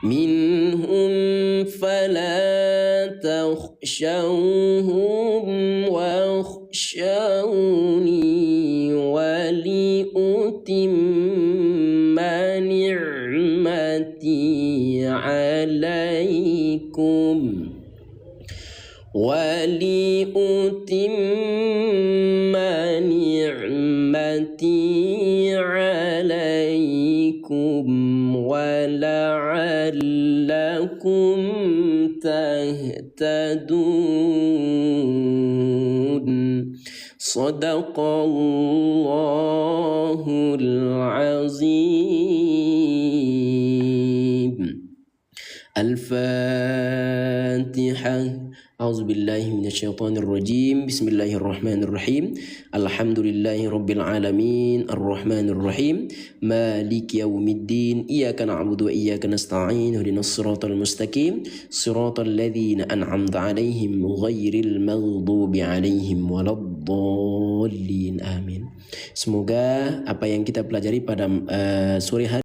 minhum fala takhshawhum wakhshawni waliutimma ni'mati alaikum wala'allakum tahtadun. Sadaqallahul azim. Al-Fatihah. A'udzubillahi minasyaitonirrajim. Bismillahirrahmanirrahim. Alhamdulillahi rabbil alamin. Arrahmanirrahim. Maliki yaumiddin. Iyyaka na'budu wa iyyaka nasta'in. Ihdinas siratal mustaqim. Siratal ladzina an'amta 'alaihim ghairil maghdubi 'alaihim waladdallin. Amin. Semoga apa yang kita pelajari pada sore hari